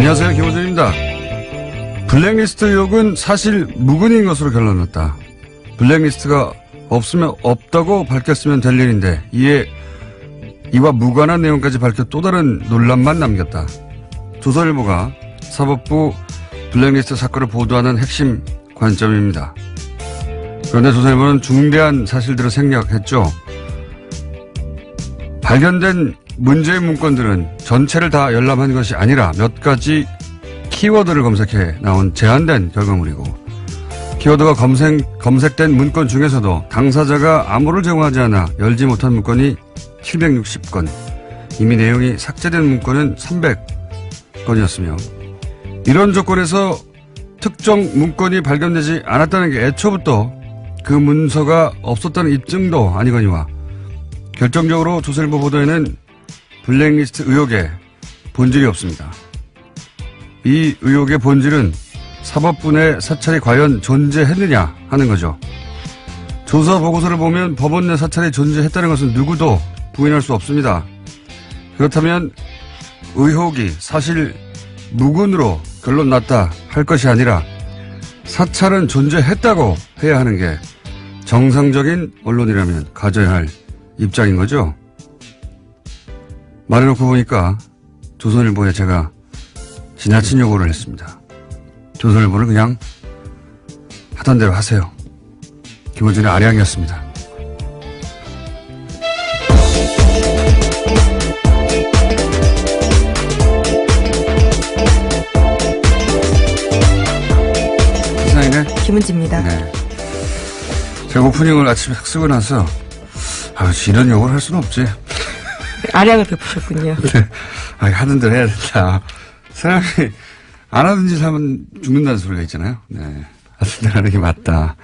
안녕하세요. 김호준입니다. 블랙리스트 의혹은 사실 무근인 것으로 결론났다. 블랙리스트가 없으면 없다고 밝혔으면 될 일인데 이와 무관한 내용까지 밝혀 또 다른 논란만 남겼다. 조선일보가 사법부 블랙리스트 사건을 보도하는 핵심 관점입니다. 그런데 조선일보는 중대한 사실들을 생략했죠. 발견된 문제의 문건들은 전체를 다 열람한 것이 아니라 몇 가지 키워드를 검색해 나온 제한된 결과물이고, 키워드가 검색된 문건 중에서도 당사자가 암호를 제공하지 않아 열지 못한 문건이 760건, 이미 내용이 삭제된 문건은 300건이었으며, 이런 조건에서 특정 문건이 발견되지 않았다는 게 애초부터 그 문서가 없었다는 입증도 아니거니와, 결정적으로 조선일보 보도에는 블랙리스트 의혹에 본질이 없습니다. 이 의혹의 본질은 사법부 내 사찰이 과연 존재했느냐 하는 거죠. 조사 보고서를 보면 법원 내 사찰이 존재했다는 것은 누구도 부인할 수 없습니다. 그렇다면 의혹이 사실 무근으로 결론 났다 할 것이 아니라 사찰은 존재했다고 해야 하는 게 정상적인 언론이라면 가져야 할 입장인 거죠. 말해놓고 보니까 조선일보에 제가 지나친 요구를 했습니다. 조선일보는 그냥 하던 대로 하세요. 김호준의 아량이었습니다. 시사인의 김은지입니다. 네. 제가 오프닝을 아침에 쓰고 나서 이런 욕을 할 수는 없지. 아량을 베푸셨군요. 네. 하던 대로 해야 된다. 사람이 안 하던 짓 하면 죽는다는 소리가 있잖아요. 네. 하던 대로 하는 게 맞다.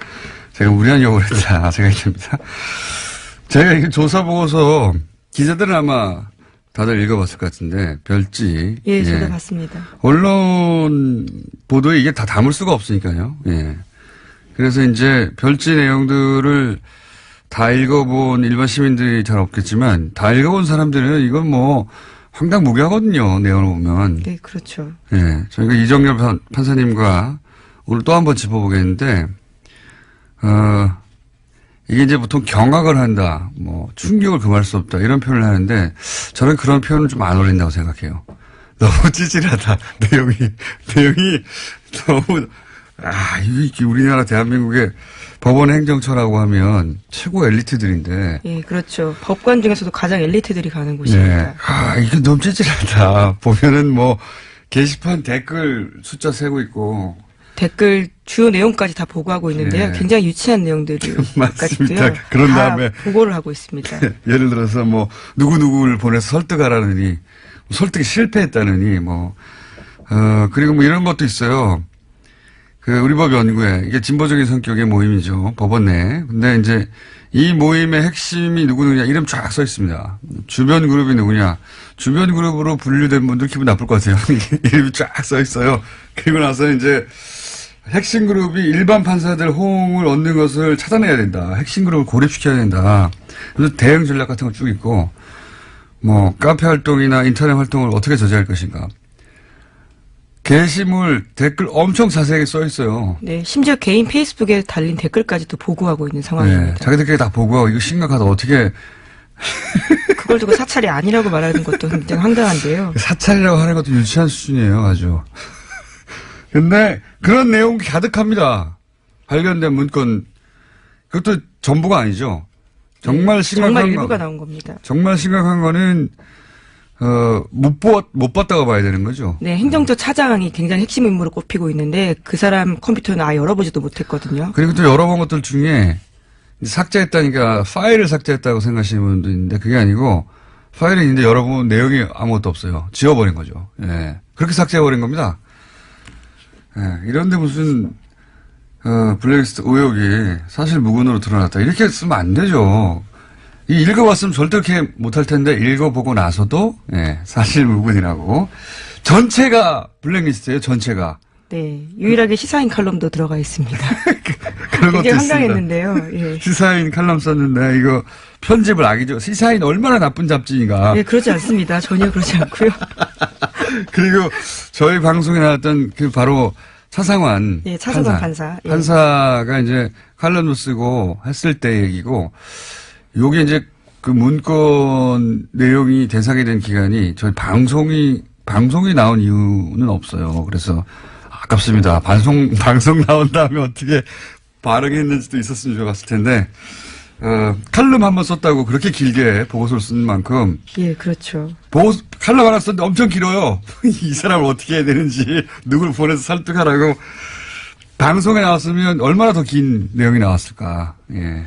제가 무리한 욕을 했다 생각이 듭니다. 제가 이게 조사 보고서 기자들은 아마 다들 읽어봤을 것 같은데, 별지. 예, 저도 봤습니다. 언론 보도에 이게 다 담을 수가 없으니까요. 예. 그래서 이제 별지 내용들을 다 읽어본 일반 시민들이 잘 없겠지만, 다 읽어본 사람들은 이건 뭐 황당무계하거든요. 내용을 보면. 네, 그렇죠. 예. 저희가 이정열 판사님과 오늘 또 한 번 짚어보겠는데, 이게 이제 보통 경악을 한다, 뭐 충격을 금할 수 없다 이런 표현을 하는데, 저는 그런 표현은 좀 안 어울린다고 생각해요. 너무 찌질하다. 내용이 너무, 이게 우리나라 대한민국의 법원 행정처라고 하면 최고 엘리트들인데. 예, 그렇죠. 법관 중에서도 가장 엘리트들이 가는 곳입니다. 네. 이게 너무 찌질하다. 보면은 뭐 게시판 댓글 숫자 세고 있고. 댓글 주요 내용까지 다 보고하고 있는데요. 네. 굉장히 유치한 내용들이 맞습니다. 그런 다음에 보고를 하고 있습니다. 예를 들어서 뭐 누구누구를 보내서 설득하라느니, 설득이 실패했다느니, 그리고 뭐 이런 것도 있어요. 우리법 연구회, 이게 진보적인 성격의 모임이죠. 법원 내. 근데 이제 이 모임의 핵심이 누구느냐, 이름 쫙 써 있습니다. 주변 그룹이 누구냐. 주변 그룹으로 분류된 분들 기분 나쁠 것 같아요. 이름이 쫙 써 있어요. 그리고 나서 이제 핵심 그룹이 일반 판사들 호응을 얻는 것을 차단해야 된다. 핵심 그룹을 고립시켜야 된다. 그래서 대응 전략 같은 거 쭉 있고, 뭐 카페 활동이나 인터넷 활동을 어떻게 저지할 것인가. 게시물, 댓글 엄청 자세하게 써 있어요. 네, 심지어 개인 페이스북에 달린 댓글까지도 보고하고 있는 상황입니다. 네, 자기들끼리 다 보고하고 이거 심각하다. 어떻게. 그걸 두고 사찰이 아니라고 말하는 것도 굉장히 황당한데요. 사찰이라고 하는 것도 유치한 수준이에요, 아주. 근데 그런 내용이 가득합니다. 발견된 문건. 그것도 전부가 아니죠. 정말 심각한 정말 일부가 나온 겁니다. 정말 심각한 거는 못 봤다고 봐야 되는 거죠. 네, 행정처 차장이 굉장히 핵심 인물로 꼽히고 있는데 그 사람 컴퓨터는 아예 열어보지도 못했거든요. 그리고 또 열어본 것들 중에 삭제했다니까 파일을 삭제했다고 생각하시는 분도 있는데 그게 아니고 파일이 있는데 열어보면 내용이 아무것도 없어요. 지워버린 거죠. 예. 그렇게 삭제해버린 겁니다. 예. 이런데 무슨 블랙리스트 의혹이 사실 무근으로 드러났다. 이렇게 쓰면 안 되죠. 읽어봤으면 절대 그렇게 못할 텐데 읽어보고 나서도 사실 무근이라고. 전체가 블랙리스트예요. 전체가. 네, 유일하게 시사인 칼럼도 들어가 있습니다. 그런 것도 되게 있습니다. 황당했는데요. 예. 시사인 칼럼 썼는데 이거 편집을 악이죠. 시사인 얼마나 나쁜 잡지인가. 네, 그러지 않습니다. 전혀 그러지 않고요. 그리고 저희 방송에 나왔던 그 바로 차상환 예, 차상환 판사. 예. 판사가 이제 칼럼도 쓰고 했을 때 얘기고 요게 이제 그 문건 내용이 대상이 된 기간이 저희 방송이 나온 이유는 없어요. 그래서 아깝습니다. 방송 나온 다음에 어떻게 반응했는지도 있었으면 좋았을 텐데 칼럼 한번 썼다고 그렇게 길게 보고서를 쓴 만큼 예, 그렇죠. 칼럼 하나 썼는데 엄청 길어요. 이 사람을 어떻게 해야 되는지 누굴 보내서 설득하라고 방송에 나왔으면 얼마나 더 긴 내용이 나왔을까. 예.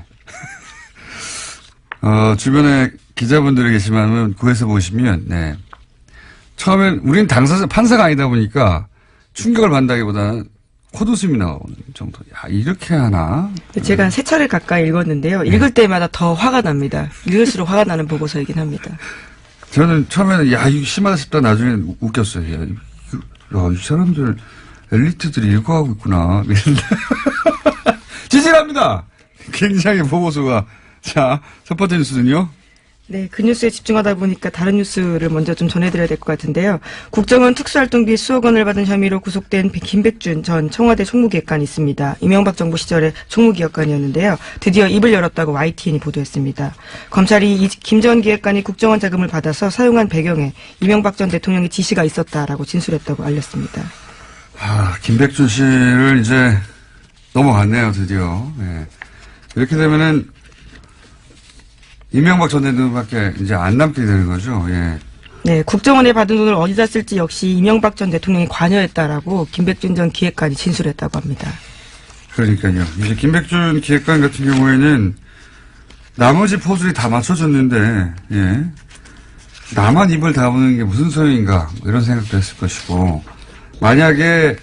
주변에 기자분들이 계시면 구해서 보시면, 네. 처음엔, 우린 판사가 아니다 보니까 충격을 받는다기보다는 콧웃음이 나오는 정도. 야, 이렇게 하나? 제가 한 3차례 가까이 읽었는데요. 읽을 때마다 더 화가 납니다. 읽을수록 화가 나는 보고서이긴 합니다. 저는 처음에는, 야, 이거 심하다 싶다 나중에 웃겼어요. 야, 이 사람들, 엘리트들이 읽어가고 있구나. 지질합니다! 굉장히 보고서가. 자, 첫 번째 뉴스는요? 네, 그 뉴스에 집중하다 보니까 다른 뉴스를 먼저 좀 전해드려야 될 것 같은데요. 국정원 특수활동비 수억 원을 받은 혐의로 구속된 김백준 전 청와대 총무기획관이 있습니다. 이명박 정부 시절에 총무기획관이었는데요. 드디어 입을 열었다고 YTN이 보도했습니다. 검찰이 김 전 기획관이 국정원 자금을 받아서 사용한 배경에 이명박 전 대통령의 지시가 있었다라고 진술했다고 알렸습니다. 김백준 씨를 이제 넘어갔네요, 드디어. 네. 이렇게 되면은 이명박 전 대통령밖에 이제 안 남게 되는 거죠. 예. 네, 국정원에 받은 돈을 어디다 쓸지 역시 이명박 전 대통령이 관여했다라고 김백준 전 기획관이 진술했다고 합니다. 그러니까요. 이제 김백준 기획관 같은 경우에는 나머지 포즈를 다 맞춰줬는데, 예. 나만 입을 다무는 게 무슨 소용인가, 이런 생각도 했을 것이고, 만약에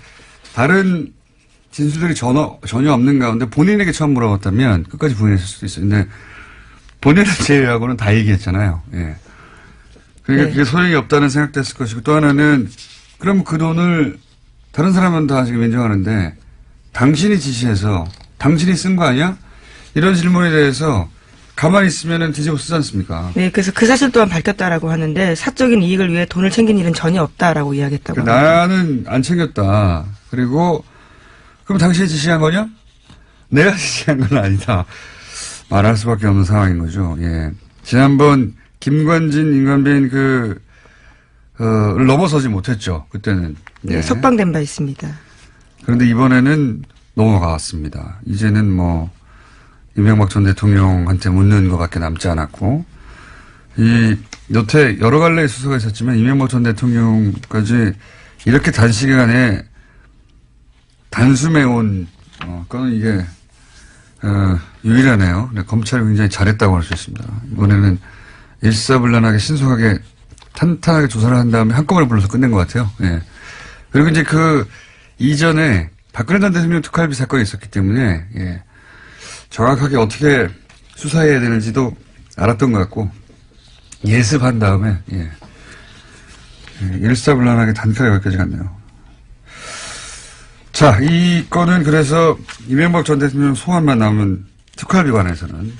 다른 진술들이 전혀 없는 가운데 본인에게 처음 물어봤다면 끝까지 부인했을 수도 있어요. 근데 본인을 제외하고는 다 얘기했잖아요. 예. 그러니까 네. 그게 소용이 없다는 생각도 했을 것이고 또 하나는 그럼 그 돈을 다른 사람은 다 지금 인정하는데 당신이 지시해서 당신이 쓴 거 아니야? 이런 질문에 대해서 가만히 있으면은 뒤집어 쓰지 않습니까? 네, 그래서 그 사실 또한 밝혔다라고 하는데 사적인 이익을 위해 돈을 챙긴 일은 전혀 없다라고 이야기했다고 합니다. 나는 안 챙겼다. 그리고 그럼 당신이 지시한 거냐? 내가 지시한 건 아니다. 말할 수밖에 없는 상황인 거죠. 예. 지난번 김관진, 임관빈 를 넘어서지 못했죠. 그때는. 예. 네, 석방된 바 있습니다. 그런데 이번에는 넘어갔습니다. 이제는 이명박 전 대통령한테 묻는 것밖에 남지 않았고, 여태 여러 갈래의 수사가 있었지만, 이명박 전 대통령까지 이렇게 단시간에 단숨해온, 그거는 이게, 유일하네요. 네, 검찰이 굉장히 잘했다고 할 수 있습니다. 이번에는 일사불란하게 신속하게 탄탄하게 조사를 한 다음에 한꺼번에 불러서 끝낸 것 같아요. 예. 그리고 이제 이전에 박근혜 전 대통령 특활비 사건이 있었기 때문에, 예. 정확하게 어떻게 수사해야 되는지도 알았던 것 같고, 예습한 다음에, 예. 일사불란하게 단칼에 여기까지 갔네요. 자, 이 건은 그래서 이명박 전 대통령 소환만 남은 특활비 관해서는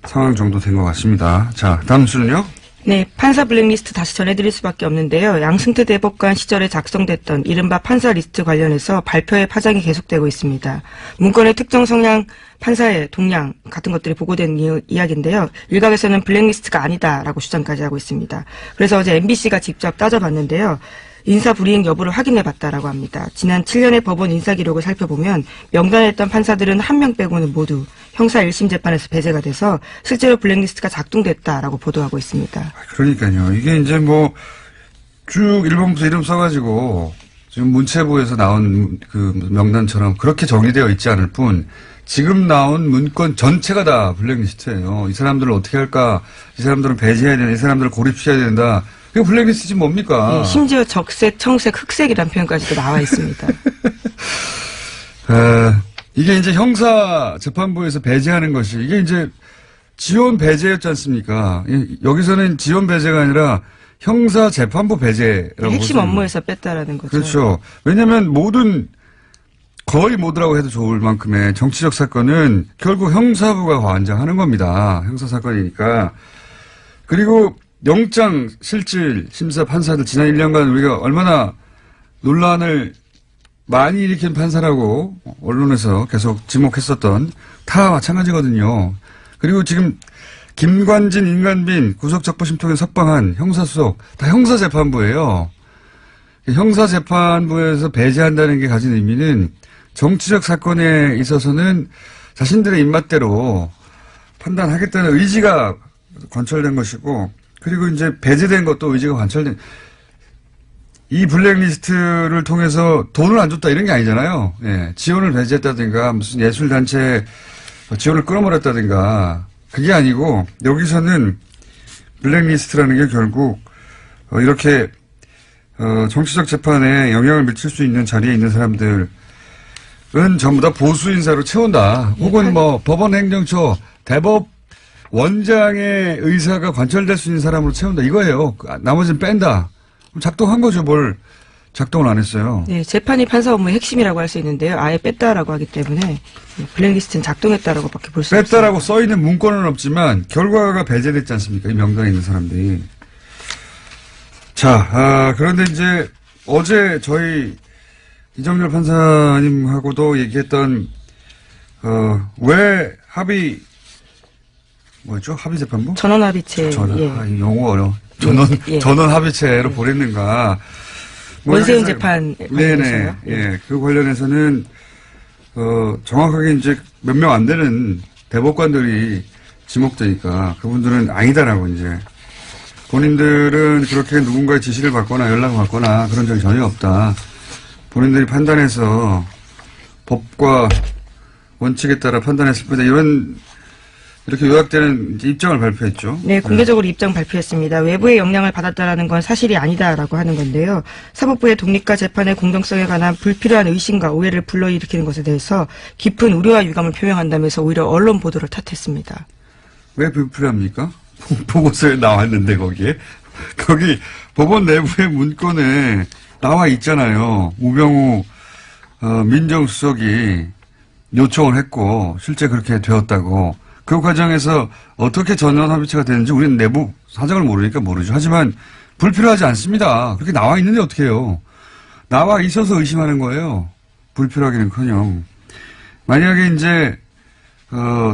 상황 정도 된 것 같습니다. 자, 다음 수는요? 네, 판사 블랙리스트 다시 전해드릴 수밖에 없는데요. 양승태 대법관 시절에 작성됐던 이른바 판사 리스트 관련해서 발표의 파장이 계속되고 있습니다. 문건의 특정 성향 판사의 동향 같은 것들이 보고된 이야기인데요. 일각에서는 블랙리스트가 아니다라고 주장까지 하고 있습니다. 그래서 어제 MBC가 직접 따져봤는데요. 인사 불이행 여부를 확인해봤다라고 합니다. 지난 7년의 법원 인사 기록을 살펴보면 명단에 있던 판사들은 한 명 빼고는 모두 형사 1심 재판에서 배제가 돼서 실제로 블랙리스트가 작동됐다라고 보도하고 있습니다. 그러니까요. 이게 이제 쭉 1번부터 이름 써가지고 지금 문체부에서 나온 그 명단처럼 그렇게 정리되어 있지 않을 뿐 지금 나온 문건 전체가 다 블랙리스트예요. 이 사람들을 어떻게 할까? 이 사람들은 배제해야 된다. 이 사람들을 고립시켜야 된다. 이거 블랙리스트지 뭡니까? 네, 심지어 적색, 청색, 흑색이라는 표현까지도 나와 있습니다. 이게 이제 형사 재판부에서 배제하는 것이 이게 이제 지원 배제였지 않습니까? 여기서는 지원 배제가 아니라 형사재판부 배제라고 핵심 업무에서 뺐다라는 거죠. 그렇죠. 왜냐하면 거의 모두라고 해도 좋을 만큼의 정치적 사건은 결국 형사부가 관장하는 겁니다. 형사사건이니까. 그리고 영장 실질 심사 판사들 지난 1년간 우리가 얼마나 논란을 많이 일으킨 판사라고 언론에서 계속 지목했었던 다 마찬가지거든요. 그리고 지금 김관진, 임관빈 구속적부심통에 석방한 형사수석 다 형사재판부예요. 형사재판부에서 배제한다는 게 가진 의미는 정치적 사건에 있어서는 자신들의 입맛대로 판단하겠다는 의지가 관철된 것이고, 그리고 이제 배제된 것도 의지가 관철된, 이 블랙리스트를 통해서 돈을 안 줬다 이런 게 아니잖아요. 예, 지원을 배제했다든가 무슨 예술단체 지원을 끊어버렸다든가 그게 아니고, 여기서는 블랙리스트라는 게 결국 이렇게 정치적 재판에 영향을 미칠 수 있는 자리에 있는 사람들 은 전부 다 보수 인사로 채운다. 혹은 뭐 법원 행정처 대법 원장의 의사가 관철될 수 있는 사람으로 채운다. 이거예요. 나머지는 뺀다. 작동한 거죠. 뭘 작동을 안 했어요. 네, 재판이 판사 업무의 핵심이라고 할 수 있는데요. 아예 뺐다라고 하기 때문에 블랙리스트는 작동했다라고밖에 볼 수 없습니다. 뺐다라고 써 있는 문건은 없지만 결과가 배제됐지 않습니까? 이 명단에 있는 사람들이. 자, 그런데 이제 어제 저희 이정렬 판사님하고도 얘기했던, 왜 뭐였죠? 합의재판부? 전원합의체. 예. 용어 어려워. 전원 합의체로 보냈는가. 원세훈 재판. 네네. 예. 그 관련해서는, 정확하게 이제 몇 명 안 되는 대법관들이 지목되니까 그분들은 아니다라고 이제. 본인들은 그렇게 누군가의 지시를 받거나 연락을 받거나 그런 적이 전혀 없다. 본인들이 판단해서 법과 원칙에 따라 판단했을 뿐이다. 이렇게 요약되는 입장을 발표했죠. 네, 공개적으로 입장 발표했습니다. 외부의 영향을 받았다라는 건 사실이 아니다라고 하는 건데요. 사법부의 독립과 재판의 공정성에 관한 불필요한 의심과 오해를 불러일으키는 것에 대해서 깊은 우려와 유감을 표명한다면서 오히려 언론 보도를 탓했습니다. 왜 불필요합니까? 보고서에 나왔는데 거기 법원 내부의 문건에 나와 있잖아요. 우병우 민정수석이 요청을 했고 실제 그렇게 되었다고. 그 과정에서 어떻게 전원합의체가 되는지 우리는 내부 사정을 모르니까 모르죠. 하지만 불필요하지 않습니다. 그렇게 나와 있는데 어떻게 해요. 나와 있어서 의심하는 거예요. 불필요하기는커녕. 만약에 이제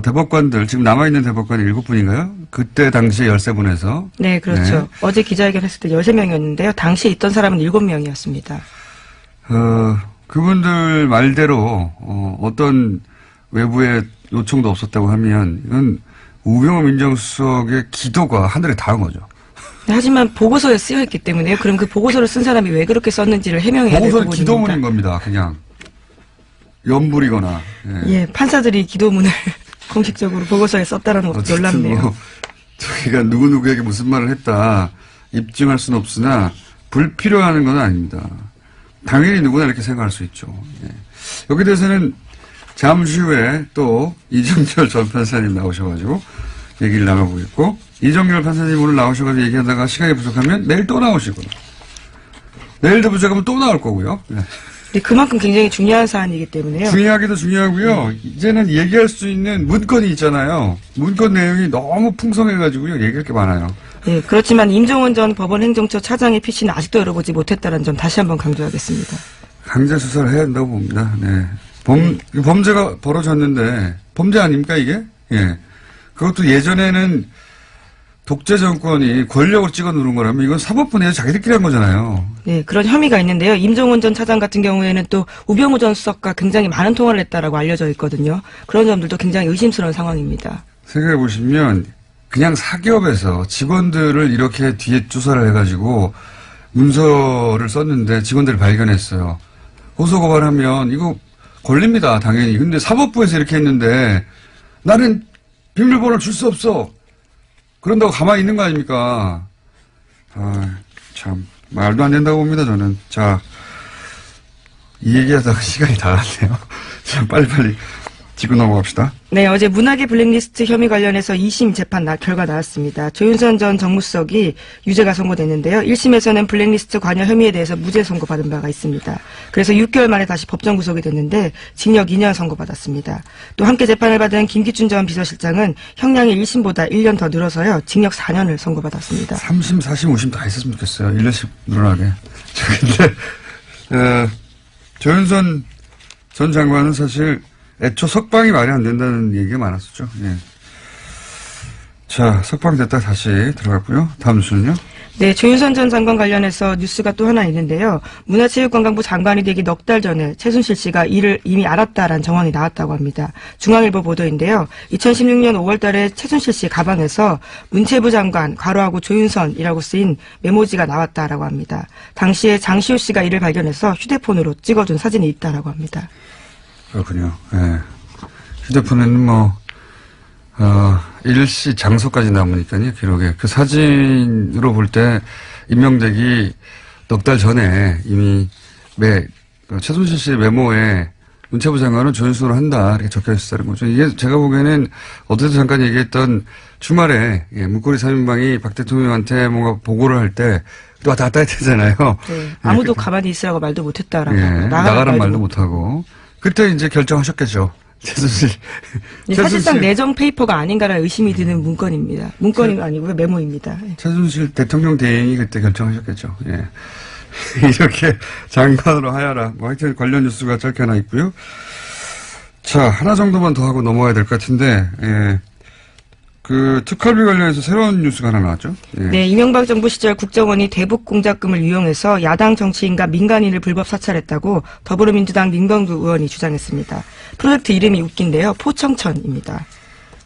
대법관들 지금 남아있는 대법관이 7분인가요? 그때 당시에 13분에서. 네, 그렇죠. 네. 어제 기자회견 했을 때 13명이었는데요. 당시에 있던 사람은 7명이었습니다. 그분들 말대로 어떤 외부의 요청도 없었다고 하면 이건 우병우 민정수석의 기도가 하늘에 닿은 거죠. 네, 하지만 보고서에 쓰여있기 때문에요. 그럼 그 보고서를 쓴 사람이 왜 그렇게 썼는지를 해명해야 될 부분입니다. 보고서는 기도문인 겁니다. 그냥 연불이거나. 예, 판사들이 기도문을 공식적으로 보고서에 썼다는 것도 놀랍네요. 저희가 누구누구에게 무슨 말을 했다 입증할 수는 없으나 불필요한 건 아닙니다. 당연히 누구나 이렇게 생각할 수 있죠. 예. 여기 대해서는 잠시 후에 또 이정렬 전 판사님 나오셔가지고 얘기를 나눠보겠고, 이정렬 판사님 오늘 나오셔가지고 얘기하다가 시간이 부족하면 내일 또 나오시고, 내일도 부족하면 또 나올 거고요. 네. 네, 그만큼 굉장히 중요한 사안이기 때문에요. 중요하기도 중요하고요. 이제는 얘기할 수 있는 문건이 있잖아요. 문건 내용이 너무 풍성해가지고요. 얘기할 게 많아요. 네, 그렇지만 임종원 전 법원 행정처 차장의 PC는 아직도 열어보지 못했다는 점 다시 한번 강조하겠습니다. 강제 수사를 해야 한다고 봅니다. 네. 범죄가 벌어졌는데, 범죄 아닙니까, 이게? 예. 그것도 예전에는 독재 정권이 권력을 찍어 누른 거라면 이건 사법부 내에서 자기들끼리 한 거잖아요. 네, 그런 혐의가 있는데요. 임종원 전 차장 같은 경우에는 또 우병우 전 수석과 굉장히 많은 통화를 했다라고 알려져 있거든요. 그런 점들도 굉장히 의심스러운 상황입니다. 생각해 보시면 그냥 사기업에서 직원들을 이렇게 뒤에 조사를 해가지고 문서를 썼는데 직원들을 발견했어요. 고소고발하면 이거 걸립니다, 당연히. 근데 사법부에서 이렇게 했는데 나는 비밀번호를 줄 수 없어. 그런다고 가만히 있는 거 아닙니까? 참 말도 안 된다고 봅니다, 저는. 자, 이 얘기하다가 시간이 다 갔네요. 자, 빨리빨리 짚고 넘어갑시다. 네, 어제 문학의 블랙리스트 혐의 관련해서 2심 재판 결과 나왔습니다. 조윤선 전 정무수석이 유죄가 선고됐는데요. 1심에서는 블랙리스트 관여 혐의에 대해서 무죄 선고받은 바가 있습니다. 그래서 6개월 만에 다시 법정 구속이 됐는데 징역 2년 선고받았습니다. 또 함께 재판을 받은 김기춘 전 비서실장은 형량이 1심보다 1년 더 늘어서요. 징역 4년을 선고받았습니다. 3심, 4심, 5심 다 했었으면 좋겠어요. 1년씩 늘어나게. 근데 조윤선 전 장관은 사실 애초 석방이 말이 안 된다는 얘기가 많았었죠. 예. 자, 석방됐다 다시 들어갔고요. 다음 뉴스는요? 네, 조윤선 전 장관 관련해서 뉴스가 또 하나 있는데요. 문화체육관광부 장관이 되기 넉 달 전에 최순실 씨가 이를 이미 알았다라는 정황이 나왔다고 합니다. 중앙일보 보도인데요. 2016년 5월 달에 최순실 씨 가방에서 문체부 장관 괄호하고 조윤선이라고 쓰인 메모지가 나왔다라고 합니다. 당시에 장시호 씨가 이를 발견해서 휴대폰으로 찍어준 사진이 있다라고 합니다. 그렇군요. 예. 휴대폰에는 일시 장소까지 남으니까요, 기록에. 그 사진으로 볼 때, 임명되기 넉 달 전에 이미 최순실 씨의 메모에 문체부 장관은 조윤선으로 한다, 이렇게 적혀 있었다는 거죠. 이게 제가 보기에는 어제도 잠깐 얘기했던 주말에, 문고리 3인방이 박 대통령한테 뭔가 보고를 할 때, 또 왔다 갔다 했잖아요. 네. 아무도 가만히 있으라고 말도 못했다라고. 나가란 말도 못하고. 그때 이제 결정하셨겠죠. 최순실. 사실상 내정 페이퍼가 아닌가라는 의심이 드는 문건입니다. 문건이 아니고요. 메모입니다. 최순실 대통령 대행이 그때 결정하셨겠죠. 예. 이렇게 장관으로 하야라. 하여튼 관련 뉴스가 짧게 하나 있고요. 자, 하나 정도만 더 하고 넘어가야 될 것 같은데, 예. 그 특활비 관련해서 새로운 뉴스가 하나 나왔죠? 예. 네, 이명박 정부 시절 국정원이 대북 공작금을 이용해서 야당 정치인과 민간인을 불법 사찰했다고 더불어민주당 민병두 의원이 주장했습니다. 프로젝트 이름이 웃긴데요. 포청천입니다.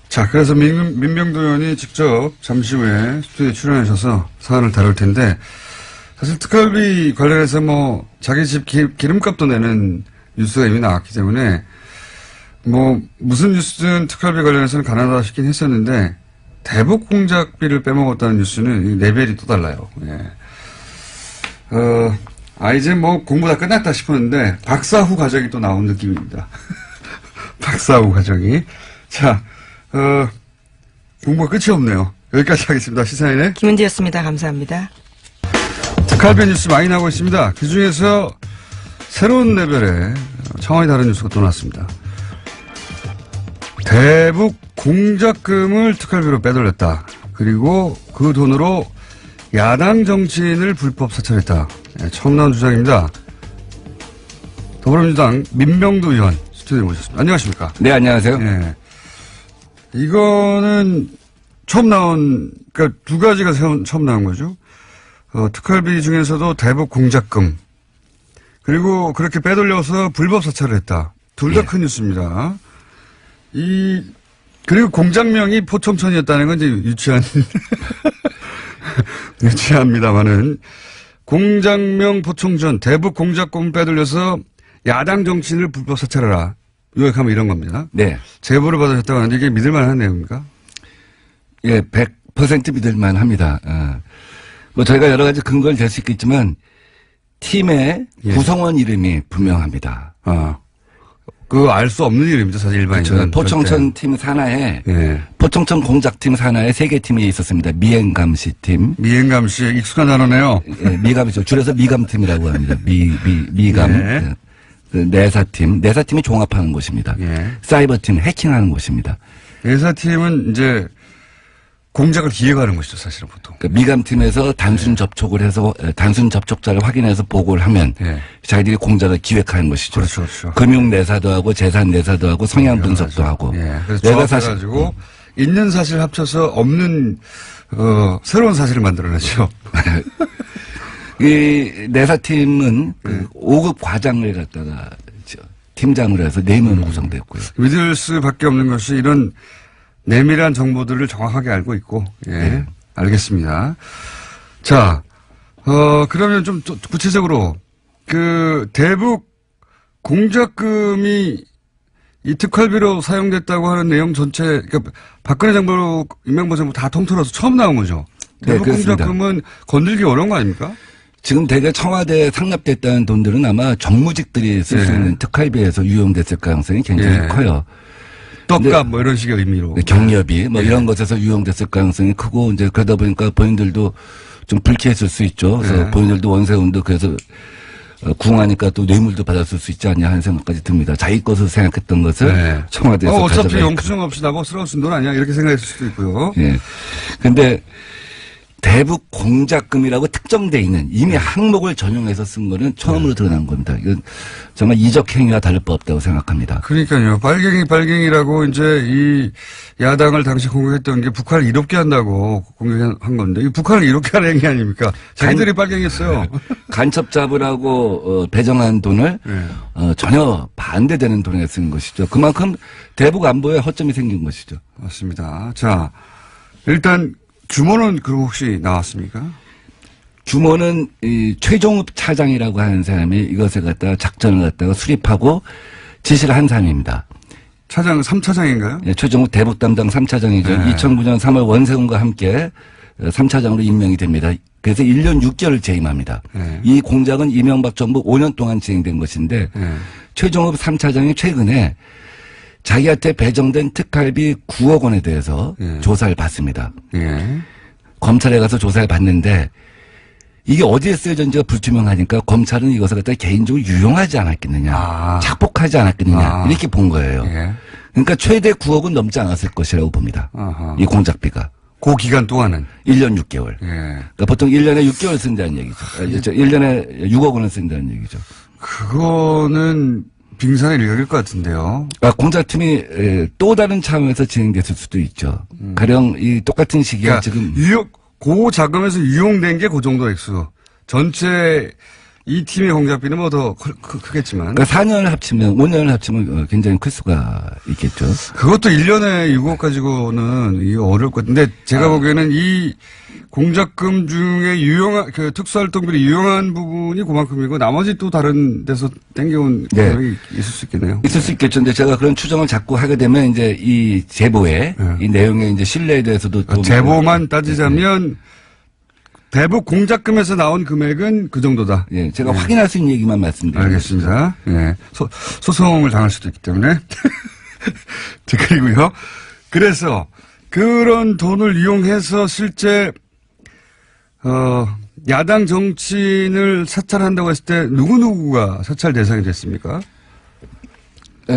자, 그래서 민병두 의원이 직접 잠시 후에 스튜디오에 출연하셔서 사안을 다룰 텐데, 사실 특활비 관련해서 자기 집 기름값도 내는 뉴스가 이미 나왔기 때문에, 무슨 뉴스든 특활비 관련해서는 가난하다 싶긴 했었는데, 대북 공작비를 빼먹었다는 뉴스는 레벨이 또 달라요. 예. 이제 공부 다 끝났다 싶었는데, 박사 후 과정이 또 나온 느낌입니다. 박사 후 과정이. 자, 공부가 끝이 없네요. 여기까지 하겠습니다. 시사인의 김은지였습니다. 감사합니다. 특활비 뉴스 많이 나오고 있습니다. 그 중에서 새로운 레벨의 차원이 다른 뉴스가 또 나왔습니다. 대북 공작금을 특활비로 빼돌렸다. 그리고 그 돈으로 야당 정치인을 불법 사찰했다. 네, 처음 나온 주장입니다. 더불어민주당 민병두 의원 스튜디오에 모셨습니다. 안녕하십니까? 네, 안녕하세요. 네. 이거는 처음 나온, 그러니까 두 가지가 처음 나온 거죠. 특활비 중에서도 대북 공작금. 그리고 그렇게 빼돌려서 불법 사찰을 했다. 둘 다 큰 뉴스입니다. 그리고 공장명이 포청천이었다는 건 이제 유치합니다만은, 공장명 포청천, 대북 공작금 빼돌려서 야당 정치인을 불법 사찰하라. 요약하면 이런 겁니다. 네. 제보를 받으셨다고 하는데 이게 믿을만한 내용입니까? 예, 100% 믿을만 합니다. 저희가 여러 가지 근거를 댈 수 있겠지만, 팀의 구성원 이름이 분명합니다. 알 수 없는 일입니다. 사실 일반인은. 그렇죠. 포청천 팀 산하에, 포청천 공작팀 산하에 3개 팀이 있었습니다. 미행감시 팀. 미행감시 익숙한 단어네요. 예, 미감이죠. 줄여서 미감팀이라고 합니다. 미감. 네. 내사팀. 내사팀이 종합하는 곳입니다. 사이버팀, 해킹하는 곳입니다. 내사팀은 이제 공작을 기획하는 것이죠, 사실은 보통. 그러니까 미감팀에서 단순 접촉을 해서 단순 접촉자를 확인해서 보고를 하면 자기들이 공작을 기획하는 것이죠. 그렇죠, 그렇죠. 금융 내사도 하고 재산 내사도 하고 성향 분석도 하고. 그래서 조합해가지고 있는 사실 합쳐서 없는 새로운 사실을 만들어내죠. 이 내사팀은 그 5급 과장을 갖다가 팀장으로 해서 4명으로 구성됐고요. 믿을 수밖에 없는 것이 이런 내밀한 정보들을 정확하게 알고 있고, 알겠습니다. 자, 그러면 좀 구체적으로, 대북 공작금이 이 특활비로 사용됐다고 하는 내용 전체, 그러니까 박근혜 정부, 이명박 정부 다 통틀어서 처음 나온 거죠. 대북 공작금은 건들기 어려운 거 아닙니까? 지금 대개 청와대에 상납됐다는 돈들은 아마 정무직들이 쓸 수 있는 특활비에서 유용됐을 가능성이 굉장히 커요. 떡값 뭐 이런 식의 의미로. 경력이 뭐 이런 것에서 유용됐을 가능성이 크고 이제 그러다 보니까 본인들도 좀 불쾌했을 수 있죠. 그래서 본인들도 원세훈도 그래서 궁하니까 또 뇌물도 받았을 수 있지 않냐 하는 생각까지 듭니다. 자기 것으로 생각했던 것을 청와대에서 어차피 영수증 없이 나보고 쓰러운 돈 아니야 이렇게 생각했을 수도 있고요. 예. 근데 대북 공작금이라고 특정돼 있는 이미 항목을 전용해서 쓴 거는 처음으로 드러난 겁니다. 이건 정말 이적 행위와 다를 바 없다고 생각합니다. 그러니까요. 빨갱이라고 이제 이 야당을 당시 공격했던 게 북한을 이롭게 한다고 공격한 건데 이 북한을 이롭게 하는 행위 아닙니까? 자기들이 빨갱이였어요. 간첩 잡으라고 배정한 돈을 전혀 반대되는 돈에 쓴 것이죠. 그만큼 대북 안보에 허점이 생긴 것이죠. 맞습니다. 자, 일단 규모는 그럼 혹시 나왔습니까? 규모는 이 최종욱 차장이라고 하는 사람이 이것을 갖다가 작전을 갖다가 수립하고 지시를 한 사람입니다. 차장 3차장인가요? 예, 최종욱 대북 담당 3차장이죠. 네. 2009년 3월 원세훈과 함께 3차장으로 임명이 됩니다. 그래서 1년 6개월 재임합니다. 네. 이 공작은 이명박 정부 5년 동안 진행된 것인데 최종욱 3차장이 최근에 자기한테 배정된 특활비 9억 원에 대해서 조사를 받습니다. 예. 검찰에 가서 조사를 받는데 이게 어디에 쓰여졌는지가 불투명하니까 검찰은 이것을 갖다 개인적으로 유용하지 않았겠느냐. 착복하지 않았겠느냐. 이렇게 본 거예요. 예. 그러니까 최대 9억은 넘지 않았을 것이라고 봅니다. 아하. 이 공작비가. 그 기간 동안은 1년 6개월. 예. 그러니까 보통 1년에 6개월 쓴다는 얘기죠. 1년에 6억 원을 쓴다는 얘기죠. 그거는 빙산의 일각일 것 같은데요. 공작팀이 또 다른 차원에서 진행됐을 수도 있죠. 가령 이 똑같은 시기에 그러니까 지금 고 자금에서 유용된 게 그 정도 액수. 전체 이 팀의 공작비는 뭐 더 크겠지만. 그러니까 4년을 합치면 5년을 합치면 굉장히 클 수가 있겠죠. 그것도 1년에 6억 가지고는 이게 어려울 것 같은데 제가 보기에는 이 공작금 중에 유용한 그 특수활동비리 유용한 부분이 그만큼이고 나머지 또 다른 데서 땡겨온 금액이 있을 수 있겠네요. 있을 수 있겠죠. 근데 제가 그런 추정을 자꾸 하게 되면 이제 이 제보에 이 내용의 이제 신뢰에 대해서도 좀 제보만 따지자면 대북 공작금에서 나온 금액은 그 정도다. 예, 제가 확인할 수 있는 얘기만 말씀드립니다. 알겠습니다. 예. 소송을 당할 수도 있기 때문에. 그리고요. 그래서 그런 돈을 이용해서 실제 야당 정치인을 사찰한다고 했을 때 누구누구가 사찰 대상이 됐습니까?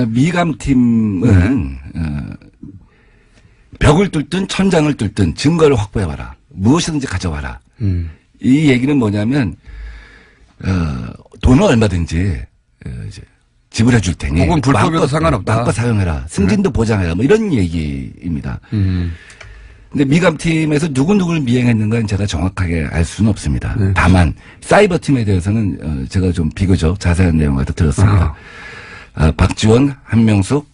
미감팀은 벽을 뚫든 천장을 뚫든 증거를 확보해와라. 무엇이든지 가져와라. 이 얘기는 뭐냐면 돈은 얼마든지 이제 지불해 줄 테니 혹은 불법에도 상관없다. 마음껏 사용해라. 승진도 보장해라. 뭐 이런 얘기입니다. 근데 미감팀에서 누구누구를 미행했는가는 제가 정확하게 알 수는 없습니다. 다만 사이버팀에 대해서는 제가 좀 비교적 자세한 내용을 들었습니다. 박지원, 한명숙,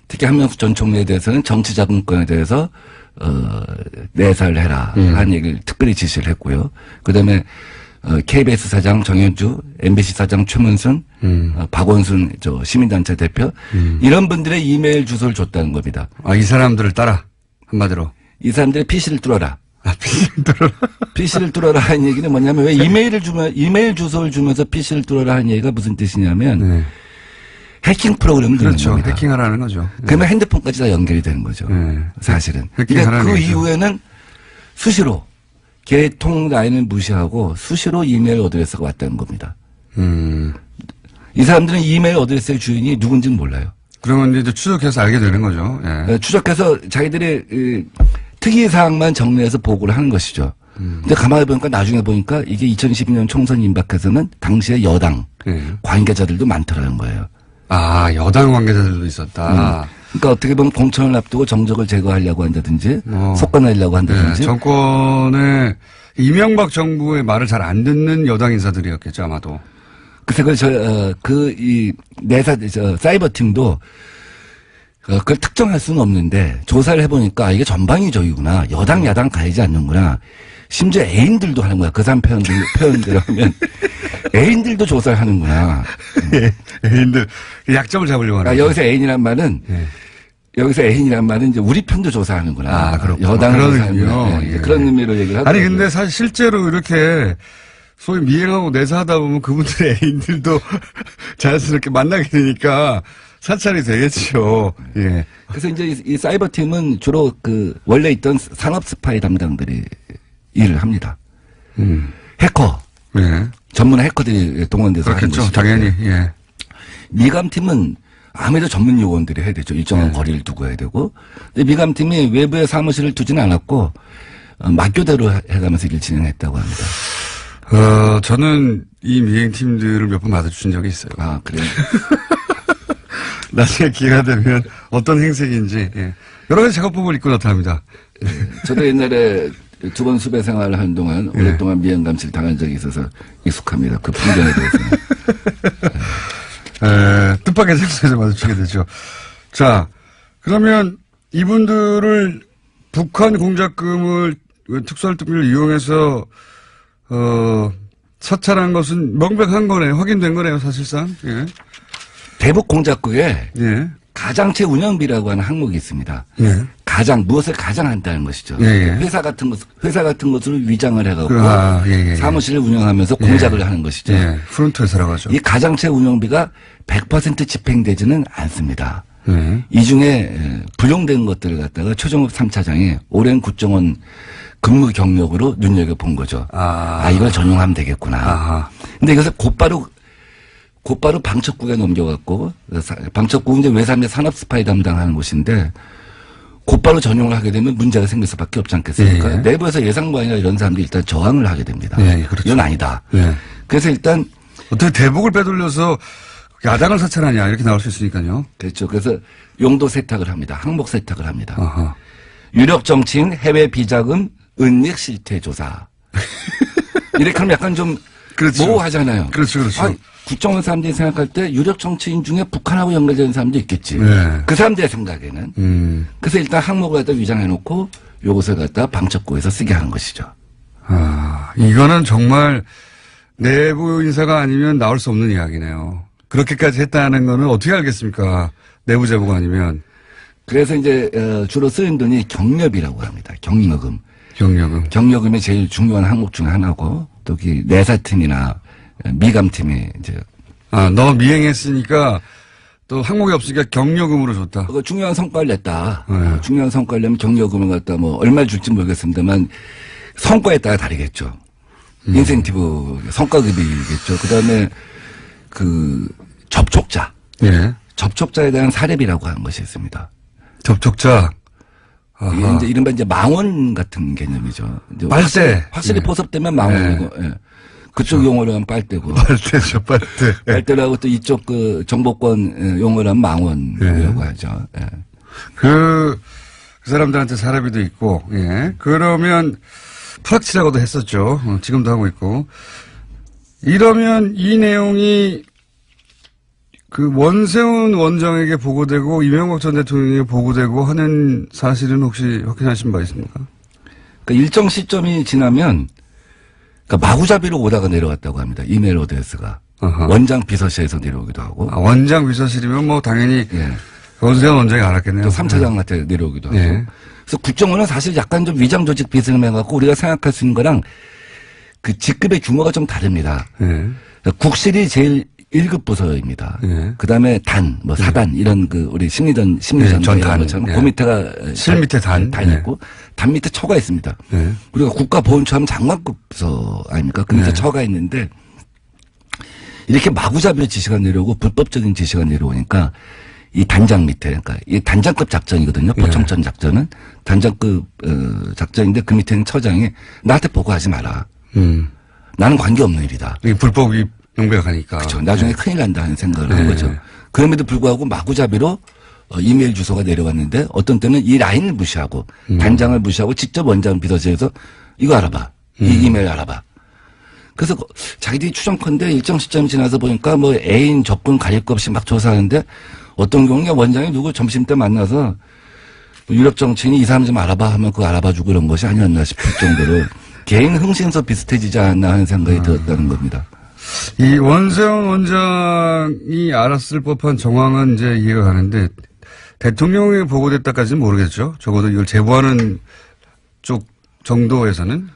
특히 한명숙 전 총리에 대해서는 정치자금권에 대해서 내사를 해라 하는 얘기를 특별히 지시를 했고요. 그다음에 KBS 사장 정현주, MBC 사장 최문순, 박원순 시민단체 대표 이런 분들의 이메일 주소를 줬다는 겁니다. 이 사람들을 따라 한마디로. 이 사람들의 PC를 뚫어라. PC를 뚫어라. PC를 뚫어라 하는 얘기는 뭐냐면 왜 이메일 주소를 주면서 PC를 뚫어라 하는 얘기가 무슨 뜻이냐면 해킹 프로그램을 넣는 그렇죠. 겁니다. 해킹하라는 거죠. 그러면 핸드폰까지 다 연결이 되는 거죠. 사실은. 근데 그 이후에는 수시로 개통 라인을 무시하고 수시로 이메일 어드레스가 왔다는 겁니다. 이 사람들은 이메일 어드레스의 주인이 누군지는 몰라요. 그러면 이제 추적해서 알게 되는 거죠. 예. 추적해서 자기들의 특이사항만 정리해서 보고를 하는 것이죠. 근데 가만히 보니까 나중에 보니까 이게 2012년 총선 임박해서는 당시의 여당 관계자들도 많더라는 거예요. 여당 관계자들도 있었다. 그러니까 어떻게 보면 공천을 앞두고 정적을 제거하려고 한다든지 속아내려고 한다든지. 정권의 이명박 정부의 말을 잘 안 듣는 여당 인사들이었겠죠 아마도. 그래서 사이버팀도 그걸 특정할 수는 없는데 조사를 해보니까 이게 전방위적이구나. 여당 야당 가리지 않는구나. 심지어 애인들도 하는 거야. 그 사람 표현대로 하면 애인들도 조사를 하는구나. 애인들 약점을 잡으려고 하는 거죠. 여기서 애인이란 말은 여기서 애인이란 말은 이제 우리 편도 조사하는구나. 그렇구나. 여당을 조사하는구나. 그런 의미로 얘기를 하더라고요. 아니 근데 사실 실제로 이렇게 소위 미행하고 내사하다 보면 그분들의 애인들도 자연스럽게 만나게 되니까 사찰이 되겠죠. 예. 그래서 이제 이 사이버 팀은 주로 그 원래 있던 산업 스파이 담당들이 일을 합니다. 해커. 예. 전문 해커들이 동원돼서 하는 그렇겠죠. 것이죠. 당연히. 예. 미감팀은 아무래도 전문 요원들이 해야 되죠. 일정한 거리를 두고 해야 되고. 근데 미감팀이 외부에 사무실을 두지는 않았고 막교대로 해가면서 일을 진행했다고 합니다. 저는 이 미행팀들을 몇 번 마주친 적이 있어요. 아, 그래요? 나중에 기회가 되면 어떤 행색인지, 예. 여러 가지 작업법을 입고 나타납니다. 저도 옛날에 두 번 수배 생활을 하는 동안 오랫동안 미행 감시를 당한 적이 있어서 익숙합니다. 그 풍경에 대해서는. 뜻밖의 장소에서 마주치게 되죠. 자, 그러면 이분들을 북한 공작금을 특수활동비를 이용해서 사찰한 것은 명백한 거네요. 확인된 거네요, 사실상. 예. 대북 공작국에 예. 가장체 운영비라고 하는 항목이 있습니다. 예. 무엇을 가장 한다는 것이죠. 예, 예. 회사 같은 것을 위장을 해갖고 예. 사무실을 운영하면서 공작을 하는 것이죠. 예. 프론트 회사라고 하죠. 이 가장체 운영비가 100% 집행되지는 않습니다. 예. 이 중에 불용된 것들을 갖다가 최종업 3차장이 오랜 국정원 근무 경력으로 눈여겨본 거죠. 이걸 전용하면 되겠구나. 아하. 근데 이것을 곧바로 방첩국에 넘겨갖고, 방첩국은 이제 외삼의 산업 스파이 담당하는 곳인데, 곧바로 전용을 하게 되면 문제가 생길 수밖에 없지 않겠습니까? 예. 내부에서 예상관이나 이런 사람들이 일단 저항을 하게 됩니다. 예, 그렇죠. 이건 아니다. 예. 그래서 일단, 어떻게 대북을 빼돌려서 야당을 사찰하냐, 이렇게 나올 수 있으니까요. 그렇죠. 그래서 용도 세탁을 합니다. 항목 세탁을 합니다. 아하. 유력 정치인 해외 비자금 은닉 실태 조사. 이렇게 하면 약간 좀 그렇죠. 모호하잖아요. 그렇죠. 국정원 사람들이 생각할 때 유력 정치인 중에 북한하고 연결되는 사람도 있겠지. 네. 그 사람들의 생각에는. 그래서 일단 항목을 갖다 위장해놓고 요것을 갖다 방첩국에서 쓰게 하는 것이죠. 이거는 정말 내부 인사가 아니면 나올 수 없는 이야기네요. 그렇게까지 했다는 거는 어떻게 알겠습니까? 내부 제보가 아니면. 그래서 이제 주로 쓰는 돈이 경력이라고 합니다. 경력금. 경력금이 제일 중요한 항목 중 하나고 또 내사팀이나 미감팀이 이제 너 미행했으니까 또 항목이 없으니까 경력금으로 줬다. 중요한 성과를 냈다. 네. 중요한 성과를 내면 경력금을 갖다 뭐 얼마 줄지 모르겠습니다만 성과에 따라 다르겠죠. 인센티브 성과급이겠죠. 그다음에 그 접촉자. 예. 접촉자에 대한 사례비라고 하는 것이 있습니다. 접촉자. 이게 이제 이른바 이제 망원 같은 개념이죠. 이제 빨대. 확실히 포섭되면 망원이고, 예. 그쪽 용어로 하면 빨대고. 빨대죠, 빨대. 빨대라고 또 이쪽 그 정보권 용어로 하면 망원이라고 하죠. 예. 그 사람들한테 사례비도 있고, 예. 그러면 프락치라고도 했었죠. 지금도 하고 있고. 이러면 이 내용이 그 원세훈 원장에게 보고되고 이명박 전 대통령에게 보고되고 하는 사실은 혹시 확인하신 바 있습니까? 그러니까 일정 시점이 지나면 그러니까 마구잡이로 오다가 내려왔다고 합니다. 이메일 어드레스가. 원장 비서실에서 내려오기도 하고. 원장 비서실이면 뭐 당연히 예. 원세훈 원장이 알았겠네요. 또 3차장한테 내려오기도 하고. 예. 그래서 국정원은 사실 약간 좀 위장 조직 비스듬 해갖고 우리가 생각할 수 있는 거랑 그 직급의 규모가 좀 다릅니다. 예. 그러니까 국실이 제일 1급 부서입니다. 예. 그 다음에 사단, 이런 우리 심리전 전단. 것처럼 예. 그 밑에가 실 밑에 단. 단이 있고, 단 밑에 처가 있습니다. 예. 우리가 국가보훈처 하면 장관급 부서 아닙니까? 그 밑에 처가 있는데, 이렇게 마구잡이로 지시가 내려오고 불법적인 지시가 내려오니까, 이 단장 밑에, 그러니까 이 단장급 작전이거든요. 포청천 작전은 단장급 작전인데 그 밑에는 처장이 나한테 보고하지 마라. 나는 관계없는 일이다. 이게 불법이 명백하니까. 그렇죠. 나중에 큰일 난다 하는 생각을 한 거죠. 그럼에도 불구하고 마구잡이로 이메일 주소가 내려왔는데 어떤 때는 이 라인을 무시하고 단장을 무시하고 직접 원장 비서실에서 이거 알아봐. 이 이메일 알아봐. 그래서 자기들이 추정컨대 일정 시점이 지나서 보니까 뭐 애인 적군 가릴 것 없이 막 조사하는데 어떤 경우에 원장이 누구 점심때 만나서 유력 정치인이 이 사람 좀 알아봐 하면 그거 알아봐주고 이런 것이 아니었나 싶을 정도로 개인 흥신소 비슷해지지 않나 하는 생각이 들었다는 겁니다. 이 원세훈 원장이 알았을 법한 정황은 이제 이해가 가는데 대통령에 보고됐다까지는 모르겠죠. 적어도 이걸 제보하는 쪽 정도에서는.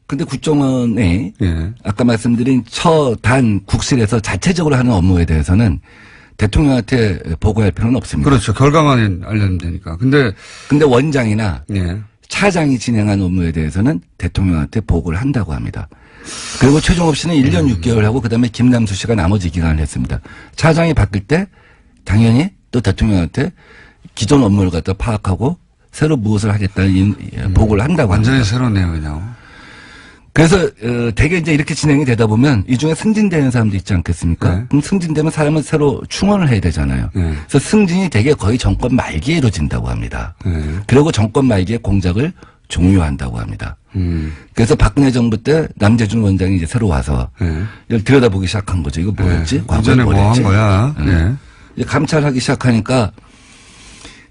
근데 국정원에 예. 아까 말씀드린 처, 단, 국실에서 자체적으로 하는 업무에 대해서는 대통령한테 보고할 필요는 없습니다. 그렇죠. 결과만 알려면 되니까. 근데 원장이나 예. 차장이 진행한 업무에 대해서는 대통령한테 보고를 한다고 합니다. 그리고 최종업 씨는 1년 6개월 하고 그다음에 김남수 씨가 나머지 기간을 했습니다. 차장이 바뀔 때 당연히 또 대통령한테 기존 업무를 갖다 파악하고 새로 무엇을 하겠다는 보고를 한다고 합니다. 완전히 새로운 내용이네요. 그래서 대개 이제 이렇게 진행이 되다 보면 이 중에 승진되는 사람도 있지 않겠습니까? 네. 그럼 승진되면 사람은 새로 충원을 해야 되잖아요. 네. 그래서 승진이 대개 거의 정권 말기에 이루어진다고 합니다. 네. 그리고 정권 말기에 공작을 종료한다고 합니다. 그래서 박근혜 정부 때 남재준 원장이 이제 새로 와서 네. 이걸 들여다보기 시작한 거죠. 이거 뭐였지? 네. 이전에 뭐 한 거야? 네. 이제 감찰하기 시작하니까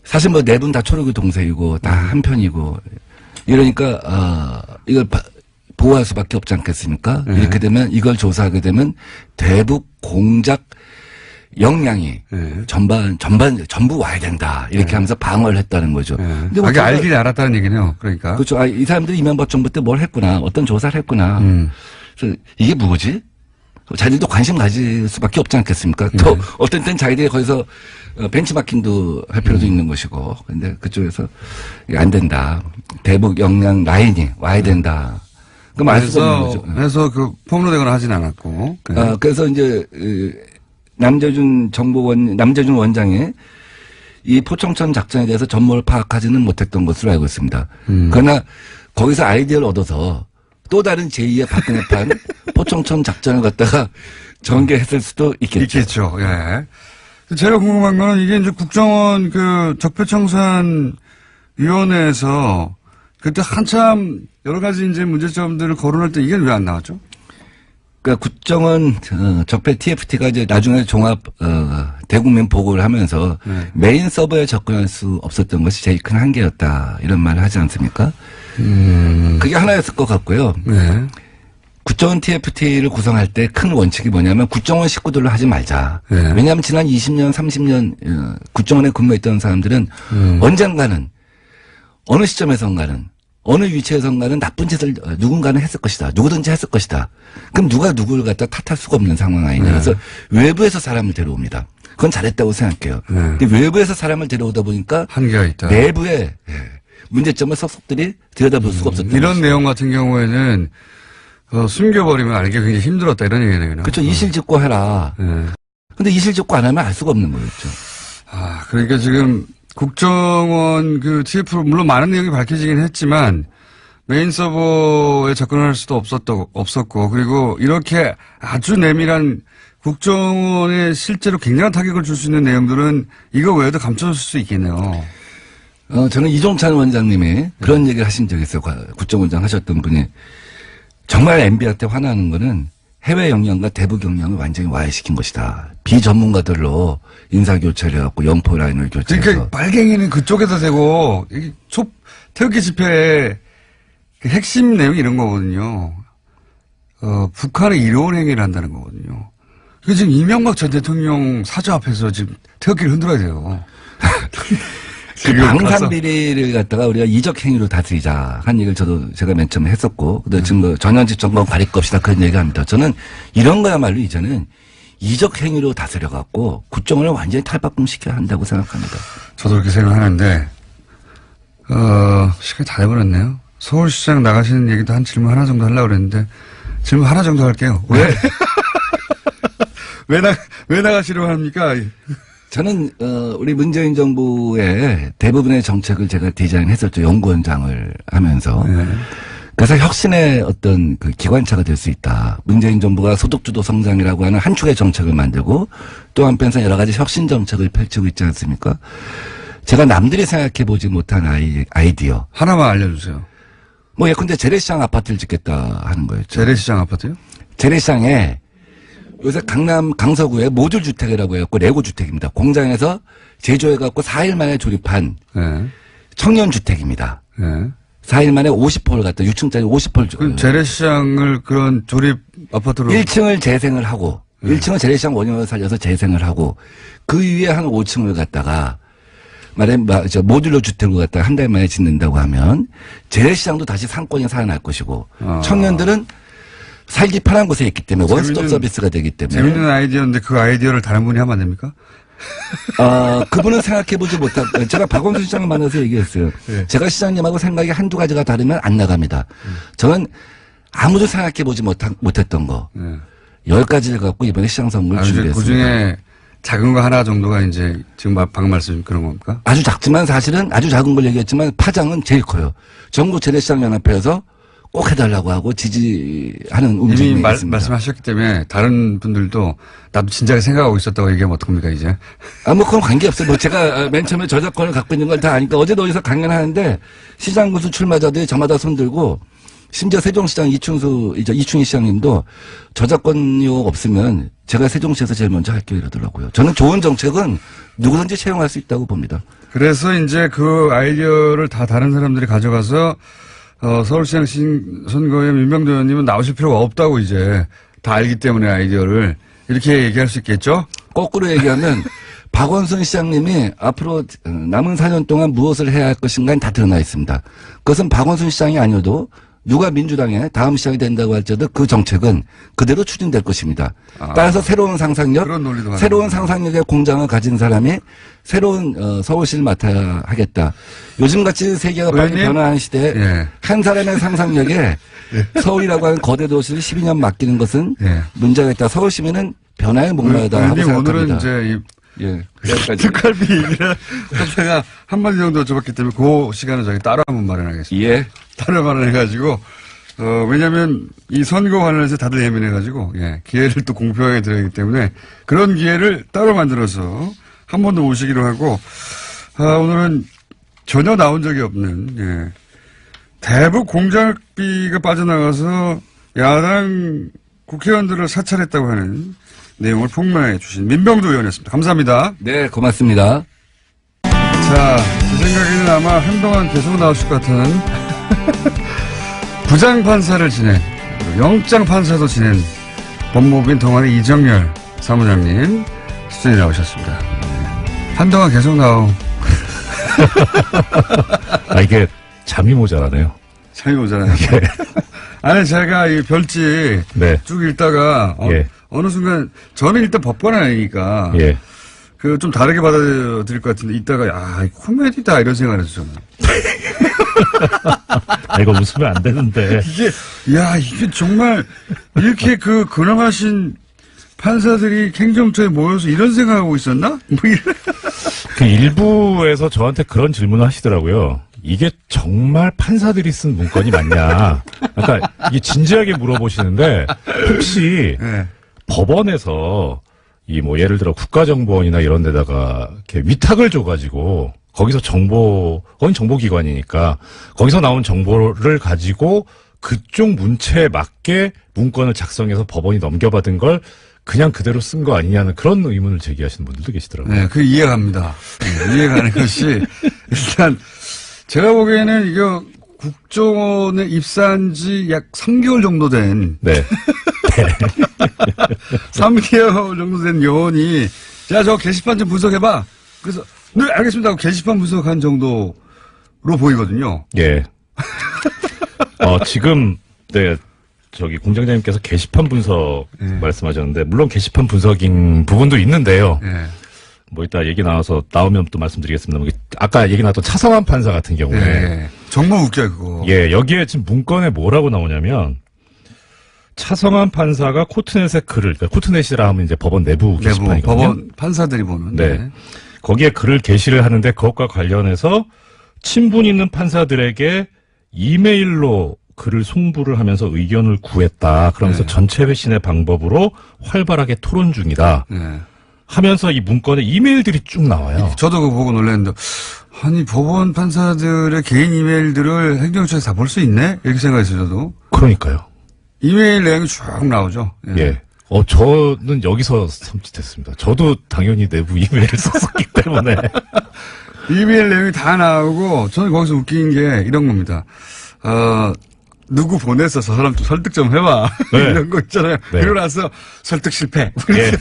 사실 뭐 네 분 다 초록이 동생이고 다 한편이고 이러니까 이걸 보호할 수밖에 없지 않겠습니까? 네. 이렇게 되면 이걸 조사하게 되면 대북 공작 역량이 네. 전부 와야 된다. 이렇게 하면서 방어를 했다는 거죠. 네. 근데 뭐 자기 알긴 알았다는 얘기네요. 그러니까. 그렇죠. 이 사람들이 이명박 정부 때 뭘 했구나. 어떤 조사를 했구나. 그래서 이게 뭐지? 자기들도 관심 가질 수밖에 없지 않겠습니까? 또 어떤 땐 자기들이 거기서 벤치마킹도 할 필요도 있는 것이고. 근데 그쪽에서 이게 안 된다. 대북 역량 라인이 와야 된다. 그럼 알 수가 없는 거죠. 해서 그 폭로되거나 하진 않았고. 네. 그래서 이제 남재준 원장이 이 포청천 작전에 대해서 전모를 파악하지는 못했던 것으로 알고 있습니다. 그러나 거기서 아이디어를 얻어서 또 다른 제2의 박근혜판 포청천 작전을 갖다가 전개했을 수도 있겠죠. 있겠죠. 예. 제가 궁금한 거는 이게 이제 국정원 그 적폐청산위원회에서 그때 한참 여러 가지 이제 문제점들을 거론할 때 이게 왜 안 나왔죠? 그러니까 국정원 적폐 TFT가 이제 나중에 종합 대국민 보고를 하면서 네. 메인 서버에 접근할 수 없었던 것이 제일 큰 한계였다. 이런 말을 하지 않습니까? 그게 하나였을 것 같고요. 네. 국정원 TFT를 구성할 때 큰 원칙이 뭐냐면 국정원 식구들로 하지 말자. 네. 왜냐하면 지난 20년, 30년 국정원에 근무했던 사람들은 언젠가는 어느 시점에선가는 어느 위치에선가는 나쁜 짓을 누군가는 했을 것이다. 누구든지 했을 것이다. 그럼 누가 누구를 갖다 탓할 수가 없는 상황 아니냐. 그래서 외부에서 사람을 데려옵니다. 그건 잘했다고 생각해요. 근데 외부에서 사람을 데려오다 보니까 한계가 있다. 내부의 문제점을 속속들이 들여다볼 수가 없었던 이런 것이죠. 내용 같은 경우에는 숨겨버리면 알기 굉장히 힘들었다 이런 얘기네요. 그렇죠. 이실직고 해라. 네. 근데 이실직고 안 하면 알 수가 없는 거였죠. 그러니까 지금 국정원 그 TF로 물론 많은 내용이 밝혀지긴 했지만 메인 서버에 접근할 수도 없었고 그리고 이렇게 아주 내밀한 국정원에 실제로 굉장한 타격을 줄 수 있는 내용들은 이거 외에도 감춰질 수 있겠네요. 저는 이종찬 원장님이 그런 얘기를 하신 적이 있어요. 국정원장 하셨던 분이. 정말 MB한테 화나는 거는 해외 역량과 대북 역량을 완전히 와해시킨 것이다. 비전문가들로 인사교체를 해갖고 영포 라인을 교체해서. 그러니까 빨갱이는 그쪽에서 되고 태극기 집회의 그 핵심 내용이 이런 거거든요. 북한의 이로운 행위를 한다는 거거든요. 그 지금 이명박 전 대통령 사저 앞에서 지금 태극기를 흔들어야 돼요. 그 방산 비리를 갖다가 우리가 이적 행위로 다스리자 한 얘기를 제가 맨 처음에 했었고, 근데 지금 뭐 전현직 정권 가릴 것이다 그런 얘기합니다. 저는 이런 거야말로 이제는 이적 행위로 다스려 갖고 국정원을 완전히 탈바꿈시켜야 한다고 생각합니다. 저도 그렇게 생각하는데 시간이 다 돼버렸네요. 서울시장 나가시는 얘기도 한 질문 하나 정도 하려고 그랬는데 질문 하나 정도 할게요. 왜 나가시려고 합니까? 저는 우리 문재인 정부의 대부분의 정책을 제가 디자인했었죠. 연구원장을 하면서. 네. 그래서 혁신의 어떤 그 기관차가 될 수 있다. 문재인 정부가 소득주도 성장이라고 하는 한 축의 정책을 만들고 또 한편에서 여러 가지 혁신 정책을 펼치고 있지 않습니까? 제가 남들이 생각해보지 못한 아이디어. 하나만 알려주세요. 뭐 예컨대 재래시장 아파트를 짓겠다 하는 거였죠. 재래시장 아파트요? 재래시장에 요새 강남 강서구에 모듈 주택이라고 해갖고 레고 주택입니다. 공장에서 제조해갖고 4일 만에 조립한 네. 청년 주택입니다. 네. 4일 만에 50호를 갖다 6층짜리 50호를 그럼 재래시장을 그런 조립 아파트로 1층을 재생을 하고 1층은 재래시장 원형을 살려서 재생을 하고 그 위에 한 5층을 갖다가 모듈러 주택을 갖다가 한 달 만에 짓는다고 하면 재래시장도 다시 상권이 살아날 것이고 청년들은 살기 편한 곳에 있기 때문에 원스톱 재밌는- 서비스가 되기 때문에. 재밌는 아이디어인데 그 아이디어를 다른 분이 하면 안 됩니까? 그분은 생각해보지 못한, 제가 박원순 시장을 만나서 얘기했어요. 네. 제가 시장님하고 생각이 한두 가지가 다르면 안 나갑니다. 저는 아무도 생각해보지 못했던 거. 네. 10가지를 갖고 이번에 시장 선거를 이제 준비했습니다. 그 중에 작은 거 하나 정도가 이제 지금 방금 말씀 그런 겁니까? 아주 작지만 사실은 아주 작은 걸 얘기했지만 파장은 제일 커요. 전국 재래시장연합회에서 꼭 해달라고 하고 지지하는 움직임이 이미 있습니다. 말씀하셨기 때문에 다른 분들도 나도 진작에 생각하고 있었다고 얘기하면 어떡합니까 이제? 그건 관계없어요. 제가 맨 처음에 저작권을 갖고 있는 걸 다 아니까 어제도 어디서 강연하는데 시장 군수 출마자들이 저마다 손들고 심지어 세종시장 이충희 시장님도 저작권 료 없으면 제가 세종시에서 제일 먼저 할게요 이러더라고요. 저는 좋은 정책은 누구든지 채용할 수 있다고 봅니다. 그래서 이제 그 아이디어를 다 다른 사람들이 가져가서 서울시장 선거에 민병도 의원님은 나오실 필요가 없다고 이제 다 알기 때문에 아이디어를 이렇게 얘기할 수 있겠죠? 거꾸로 얘기하면 박원순 시장님이 앞으로 남은 4년 동안 무엇을 해야 할 것인가는 다 드러나 있습니다. 그것은 박원순 시장이 아니어도 누가 민주당의 다음 시장이 된다고 할지라도 그 정책은 그대로 추진될 것입니다. 따라서 새로운 상상력, 그런 논리도 새로운 가능합니다. 상상력의 공장을 가진 사람이 새로운 서울시를 맡아야 하겠다. 요즘같이 세계가 빨리 의원님? 변화하는 시대에 예. 한 사람의 상상력에 서울이라고 하는 거대 도시를 12년 맡기는 것은 예. 문제가 있다. 서울 시민은 변화에 목마르다 하고 의원님 생각합니다. 오늘은 이제 예. 여기까지. 특갈비 얘기를 제가 한마디 정도 줘봤기 때문에 그 시간을 저희 따로 한번 마련하겠습니다. 예. 따로 마련해가지고 왜냐하면 이 선거 관련해서 다들 예민해가지고 기회를 또 공평하게 드려야 하기 때문에 그런 기회를 따로 만들어서 한 번 더 모시기로 하고 오늘은 전혀 나온 적이 없는 대북 공작비가 빠져나가서 야당 국회의원들을 사찰했다고 하는 내용을 폭로해 주신 민병두 의원이었습니다. 감사합니다. 네, 고맙습니다. 자, 제 생각에는 아마 한동안 계속 나오실 것 같은 부장판사를 지낸, 영장판사도 지낸 법무부인 동안의 이정열 사무장님 수준에 나오셨습니다. 한동안 계속 나오. 이게 잠이 모자라네요. 잠이 오잖아요. 아니, 제가 이 별지 네. 쭉 읽다가 예. 어느 순간 저는 일단 법관 아니니까 예. 그 좀 다르게 받아들일 것 같은데 이따가 이 코미디다 이런 생각을 했어요. 이거 웃으면 안 되는데. 이게 정말 이렇게 그 근엄하신 판사들이 행정처에 모여서 이런 생각하고 있었나? 뭐 이런. 그 일부에서 저한테 그런 질문을 하시더라고요. 이게 정말 판사들이 쓴 문건이 맞냐. 그러니까 이게 진지하게 물어보시는데 혹시 네. 법원에서 이 뭐 예를 들어 국가정보원이나 이런 데다가 이렇게 위탁을 줘가지고 거기서 거긴 정보기관이니까 거기서 나온 정보를 가지고 그쪽 문체에 맞게 문건을 작성해서 법원이 넘겨받은 걸 그냥 그대로 쓴 거 아니냐는 그런 의문을 제기하시는 분들도 계시더라고요. 네, 그 이해갑니다. 이해가는 것이 일단 제가 보기에는 이거 국정원에 입사한 지 약 3개월 정도 된 네. 3개월 정도 된 요원이 자, 저 게시판 좀 분석해봐. 그래서 네, 알겠습니다 하고 게시판 분석한 정도로 보이거든요. 예. 지금, 네, 공장장님께서 게시판 분석 말씀하셨는데, 물론 게시판 분석인 부분도 있는데요. 네. 뭐 이따 얘기 나오면 또 말씀드리겠습니다. 아까 얘기 나왔던 차성환 판사 같은 경우에. 네. 정말 웃겨요, 그거. 예, 여기에 지금 문건에 뭐라고 나오냐면, 차성환 판사가 코트넷에 그러니까 코트넷이라 하면 이제 법원 내부 게시판이거든요. 법원 판사들이 보는. 네. 거기에 글을 게시를 하는데 그것과 관련해서 친분 있는 판사들에게 이메일로 글을 송부를 하면서 의견을 구했다. 그러면서 네. 전체 회신의 방법으로 활발하게 토론 중이다. 네. 하면서 이 문건에 이메일들이 쭉 나와요. 저도 그거 보고 놀랐는데, 아니, 법원 판사들의 개인 이메일들을 행정처에서 다 볼 수 있네? 이렇게 생각했어요, 저도. 그러니까요. 이메일 내용이 쭉 나오죠. 예. 저는 여기서 섬찟했습니다. 저도 당연히 내부 이메일을 썼었기 때문에. 이메일 내용이 다 나오고, 저는 거기서 웃긴 게 이런 겁니다. 누구 보내서 저 사람 좀 설득 좀 해봐. 네. 이런 거 있잖아요. 네. 그러고 나서 설득 실패. 예.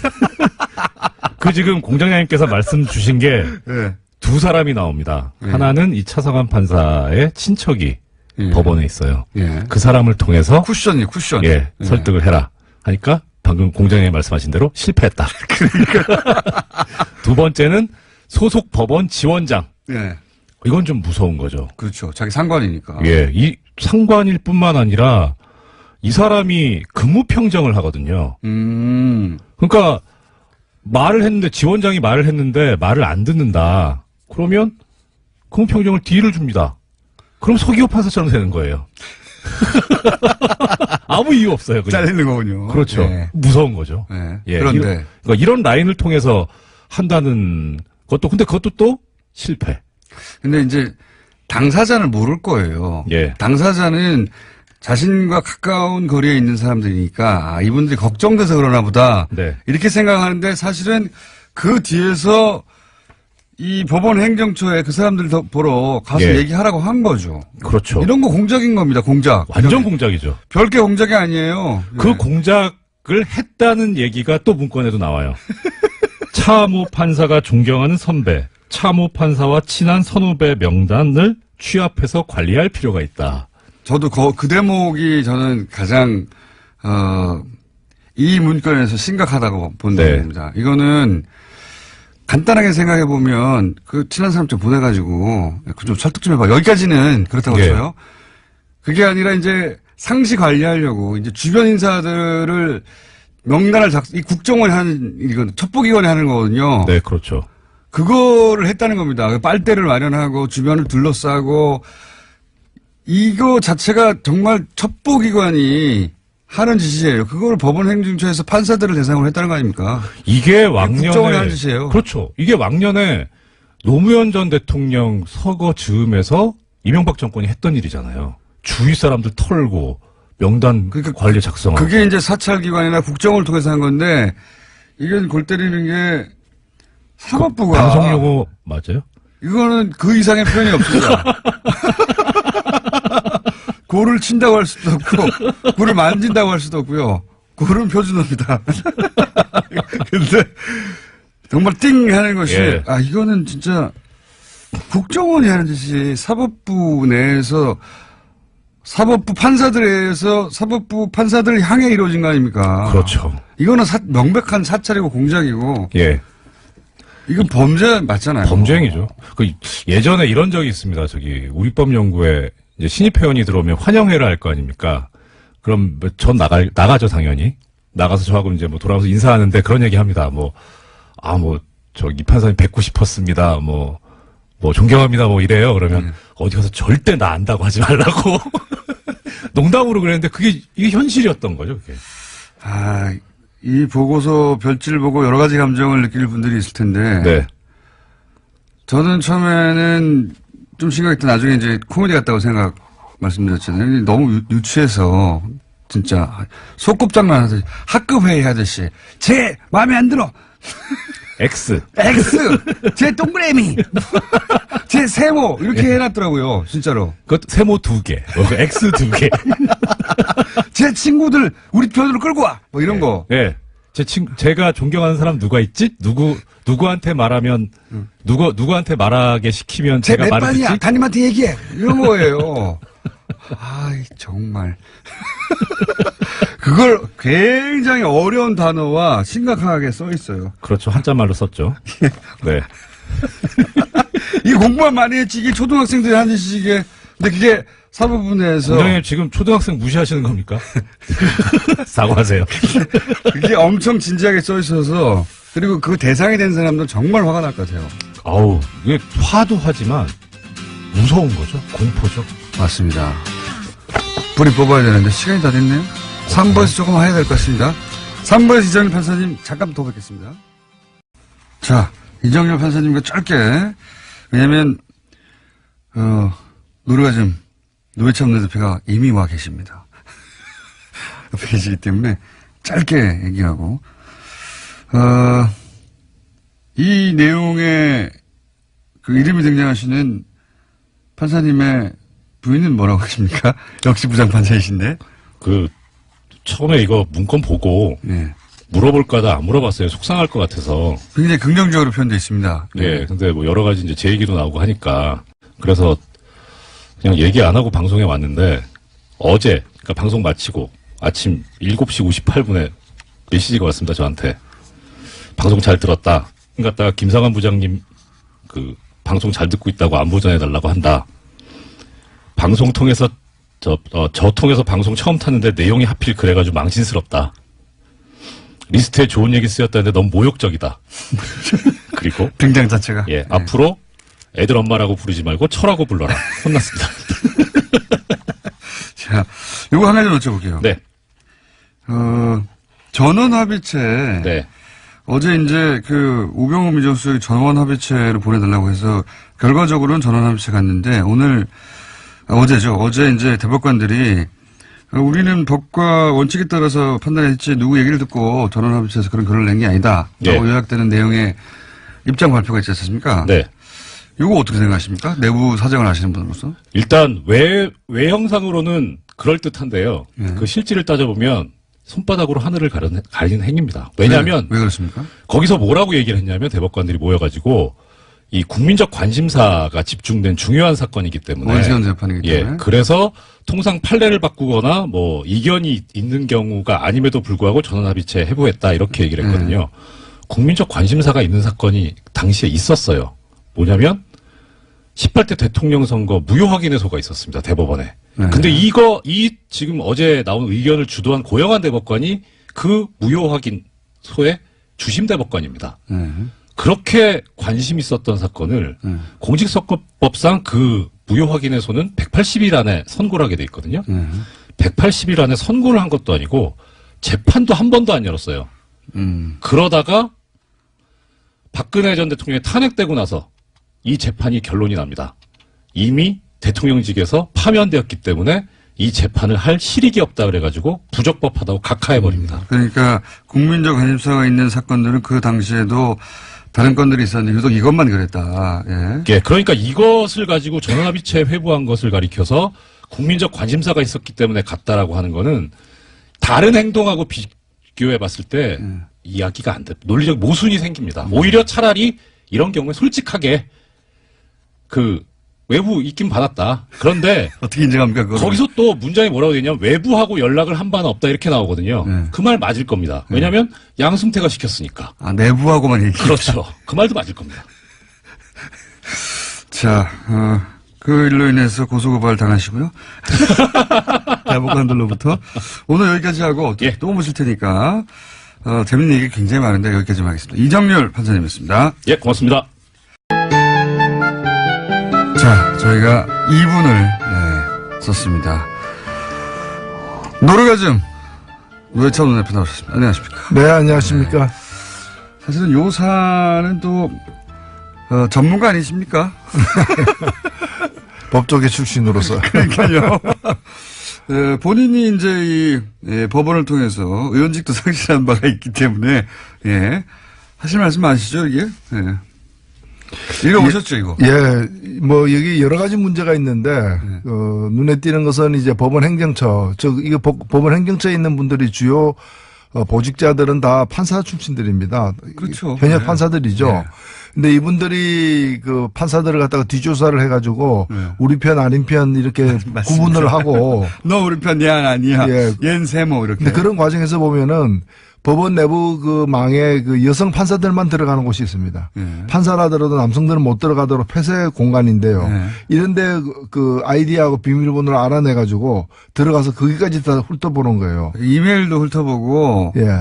그 지금 공장장님께서 말씀 주신 게 네. 두 사람이 나옵니다. 하나는 이 차성환 판사의 친척이 예. 법원에 있어요. 예. 그 사람을 통해서 쿠션이 쿠션. 예, 설득을 해라 하니까 방금 공장장님 말씀하신 대로 실패했다. 두 번째는 소속 법원 지원장. 예. 이건 좀 무서운 거죠. 그렇죠. 자기 상관이니까. 예, 이 상관일 뿐만 아니라 이 사람이 근무 평정을 하거든요. 그러니까 말을 했는데 지원장이 말을 했는데 말을 안 듣는다. 그러면 근무 평정을 D를 줍니다. 그럼 서기호 판사처럼 되는 거예요. 아무 이유 없어요. 그냥. 잘리는 거군요. 그렇죠. 예. 무서운 거죠. 예. 예, 그런데 그러니까 이런 라인을 통해서 한다는 것도 근데 그것도 또 실패. 근데 이제 당사자는 모를 거예요. 예. 당사자는 자신과 가까운 거리에 있는 사람들이니까 이분들이 걱정돼서 그러나 보다 네. 이렇게 생각하는데 사실은 그 뒤에서 이 법원 행정처에 그 사람들 보러 가서 예. 얘기하라고 한 거죠. 그렇죠. 이런 거 공작인 겁니다. 공작. 완전 공작이죠. 별게 공작이 아니에요. 그 예. 공작을 했다는 얘기가 또 문건에도 나와요. 차모 판사가 존경하는 선배, 차모 판사와 친한 선후배 명단을 취합해서 관리할 필요가 있다. 저도 그 대목이 저는 가장 이 문건에서 심각하다고 본답니다. 네. 이거는 간단하게 생각해 보면 그 친한 사람 좀 보내가지고 좀 설득 좀 해봐. 여기까지는 그렇다고 예. 쳐요. 그게 아니라 이제 상시 관리하려고 이제 주변 인사들을 명단을 이 국정원이 하는 이건 첩보기관이 하는 거거든요. 네, 그렇죠. 그거를 했다는 겁니다. 빨대를 마련하고 주변을 둘러싸고 이거 자체가 정말 첩보기관이 하는 짓이에요. 그걸 법원 행정처에서 판사들을 대상으로 했다는 거 아닙니까? 이게 국정원이 왕년에 하는 짓이에요. 그렇죠. 이게 왕년에 노무현 전 대통령 서거 즈음에서 이명박 정권이 했던 일이잖아요. 주위 사람들 털고 명단 그러니까 관리 작성하고. 그게 이제 사찰기관이나 국정원을 통해서 한 건데 이건 골 때리는 게 사법부가 방송 용어 맞아요? 이거는 그 이상의 표현이 없습니다. 고를 친다고 할 수도 없고 고를 만진다고 할 수도 없고요. 고는 표준어입니다. 근데 정말 띵 하는 것이 예. 이거는 진짜 국정원이 하는 짓이 사법부 내에서 사법부 판사들에서 사법부 판사들을 향해 이루어진 거 아닙니까? 그렇죠. 이거는 명백한 사찰이고 공작이고 예. 이건 범죄 맞잖아요. 범죄행위죠. 그 예전에 이런 적이 있습니다. 저기 우리법연구회 이제 신입 회원이 들어오면 환영회를 할 거 아닙니까? 그럼 전 나가죠 당연히. 나가서 저하고 이제 뭐 돌아와서 인사하는데 그런 얘기 합니다. 이 판사님 뵙고 싶었습니다. 뭐 존경합니다. 뭐 이래요. 그러면 어디 가서 절대 나 안다고 하지 말라고. 농담으로 그랬는데 이게 현실이었던 거죠. 그게. 이 보고서 별지를 보고 여러 가지 감정을 느낄 분들이 있을 텐데. 네. 저는 처음에는 좀 심각했던 나중에 이제 코미디 같다고 말씀드렸잖아요. 너무 유치해서 진짜 소꿉장난 하듯이 학급 회의 하듯이 제 마음에 안 들어. X. 제 동그라미. 제 세모 이렇게 해놨더라고요. 진짜로. 그것도 세모 2개. X 2개. 제 친구들 우리 편으로 끌고 와. 뭐 이런 거. 예. 제가 존경하는 사람 누가 있지? 누구한테 말하면, 누구한테 말하게 시키면 제 제가 말을 듣지? 몇 반이야? 담임한테 얘기해. 이런 거예요. 정말. 그걸 굉장히 어려운 단어와 심각하게 써 있어요. 그렇죠. 한자말로 썼죠. 네. 이 공부만 많이 했지. 이게 초등학생들이 하는 짓이 이게. 근데 그게 사법부 내에서. 원장님 지금 초등학생 무시하시는 겁니까? 사과하세요. 그게 엄청 진지하게 써 있어서. 그리고 그 대상이 된 사람들 정말 화가 날 것 같아요. 아우, 이게 화도 하지만 무서운 거죠. 공포죠. 맞습니다. 불이 뽑아야 되는데 시간이 다 됐네요. 3부에서 조금 해야 될 것 같습니다. 3부에서 이정열 판사님 잠깐 더 뵙겠습니다. 자, 이정열 판사님과 짧게. 왜냐면, 노회찬 원내대표가 이미 와 계십니다. 옆에 계시기 때문에 짧게 얘기하고, 이 내용에 그 이름이 등장하시는 판사님의 부인은 뭐라고 하십니까? 역시 부장판사이신데. 처음에 이거 문건 보고 네. 물어볼까 하다 안 물어봤어요. 속상할 것 같아서. 굉장히 긍정적으로 표현되어 있습니다. 예, 근데 뭐 여러 가지 이제 제 얘기도 나오고 하니까. 그래서 그냥 얘기 안 하고 방송에 왔는데 어제 그러니까 방송 마치고 아침 7시 58분에 메시지가 왔습니다. 저한테. 방송 잘 들었다. 그러니까 김상환 부장님 그 방송 잘 듣고 있다고 안부 전해달라고 한다. 방송 통해서 저 통해서 방송 처음 탔는데 내용이 하필 그래가지고 망신스럽다. 리스트에 좋은 얘기 쓰였다는데 너무 모욕적이다. 그리고 등장 자체가. 예, 앞으로 애들 엄마라고 부르지 말고 철하고 불러라. 혼났습니다. 자, 요거 하나 좀 여쭤볼게요. 네. 전원합의체. 네. 어제 이제 그 우병우 민정수석이 전원합의체를 보내달라고 해서 결과적으로는 전원합의체 갔는데 어제죠. 어제 이제 대법관들이 우리는 법과 원칙에 따라서 판단했지 누구 얘기를 듣고 전원합의체에서 그런 결론을 낸 게 아니다. 네. 라고 요약되는 내용의 입장 발표가 있지 않습니까? 네. 이거 어떻게 생각하십니까? 내부 사정을 아시는 분으로서? 일단 외형상으로는 그럴 듯한데요. 그 실질을 따져보면 손바닥으로 하늘을 가리는 행위입니다. 왜냐하면 왜 그렇습니까? 거기서 뭐라고 얘기를 했냐면 대법관들이 모여가지고 이 국민적 관심사가 집중된 중요한 사건이기 때문에 원시현 재판이기 때문에. 예, 그래서 통상 판례를 바꾸거나 뭐 이견이 있는 경우가 아님에도 불구하고 전원합의체 해부했다 이렇게 얘기를 했거든요. 국민적 관심사가 있는 사건이 당시에 있었어요. 뭐냐면 18대 대통령 선거 무효 확인의소가 있었습니다. 대법원에. 근데 이 지금 어제 나온 의견을 주도한 고영한 대법관이 그 무효 확인소의 주심 대법관입니다. 그렇게 관심 있었던 사건을 공직선거법상 그 무효 확인의소는 180일 안에 선고를 하게 돼 있거든요. 180일 안에 선고를 한 것도 아니고 재판도 한 번도 안 열었어요. 그러다가 박근혜 전 대통령이 탄핵되고 나서 이 재판이 결론이 납니다. 이미 대통령직에서 파면되었기 때문에 이 재판을 할 실익이 없다 그래가지고 부적법하다고 각하해버립니다. 그러니까 국민적 관심사가 있는 사건들은 그 당시에도 다른 건들이 있었는데 유독 이것만 그랬다. 예. 예, 그러니까 이것을 가지고 전원합의체 회부한 것을 가리켜서 국민적 관심사가 있었기 때문에 갔다라고 하는 거는 다른 행동하고 비교해 봤을 때 이야기가 안 돼. 논리적 모순이 생깁니다. 오히려 차라리 이런 경우에 솔직하게 그 외부 있긴 받았다. 그런데 어떻게 인정합니까? 그거를? 거기서 또 문장이 뭐라고 되냐면 외부하고 연락을 한 바는 없다 이렇게 나오거든요. 그 말 맞을 겁니다. 왜냐하면 양승태가 시켰으니까. 아, 내부하고만 얘기. 그렇죠. 그 말도 맞을 겁니다. 자, 그 일로 인해서 고소고발 당하시고요. 대법관들로부터. 오늘 여기까지 하고 예. 또 모실 테니까, 재밌는 얘기 굉장히 많은데 여기까지만 하겠습니다. 이정렬 판사님이었습니다. 예, 고맙습니다. 자, 저희가 2분을 썼습니다. 노르가즘 노회찬 원내대표 나오셨습니다. 안녕하십니까? 네, 안녕하십니까? 사실은 요 사안은 또 전문가 아니십니까? 법조계 출신으로서. 그러니까요. 본인이 이제 이 법원을 통해서 의원직도 상실한 바가 있기 때문에 예. 하실 말씀 아시죠 이게? 예. 읽어보셨죠 이거? 예, 뭐 여기 여러 가지 문제가 있는데 눈에 띄는 것은 이제 법원 행정처, 이거 법원 행정처에 있는 분들이 주요 보직자들은 다 판사 출신들입니다. 그렇죠. 현역 네. 판사들이죠. 네. 근데 이분들이 그 판사들을 갖다가 뒷조사를 해가지고 네. 우리 편 아닌 편 이렇게 구분을 하고 너 우리 편 얘 아니야. 예. 얜 세모 이렇게. 근데 그런 과정에서 보면은 법원 내부 그 망에 그 여성 판사들만 들어가는 곳이 있습니다. 판사라더라도 남성들은 못 들어가도록 폐쇄 공간인데요. 이런데 그 아이디하고 비밀번호를 알아내가지고 들어가서 거기까지 다 훑어보는 거예요. 이메일도 훑어보고 예.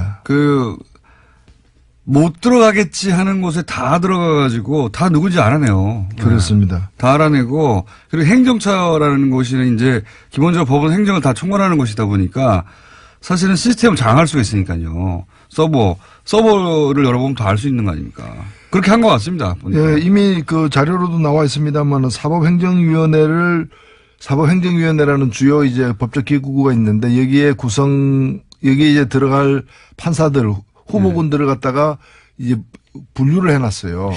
못 들어가겠지 하는 곳에 다 들어가가지고 다 누군지 알아내요. 그렇습니다. 다 알아내고 그리고 행정처라는 곳이 이제 기본적으로 법원 행정을 다 총괄하는 곳이다 보니까 사실은 시스템을 장악할 수가 있으니까요. 서버를 열어보면 다 알 수 있는 거 아닙니까? 그렇게 한 것 같습니다. 보니까. 예, 이미 그 자료로도 나와 있습니다만은 사법행정위원회라는 주요 이제 법적 기구가 있는데 여기에 이제 들어갈 판사들, 후보군들을 갖다가 이제 분류를 해놨어요.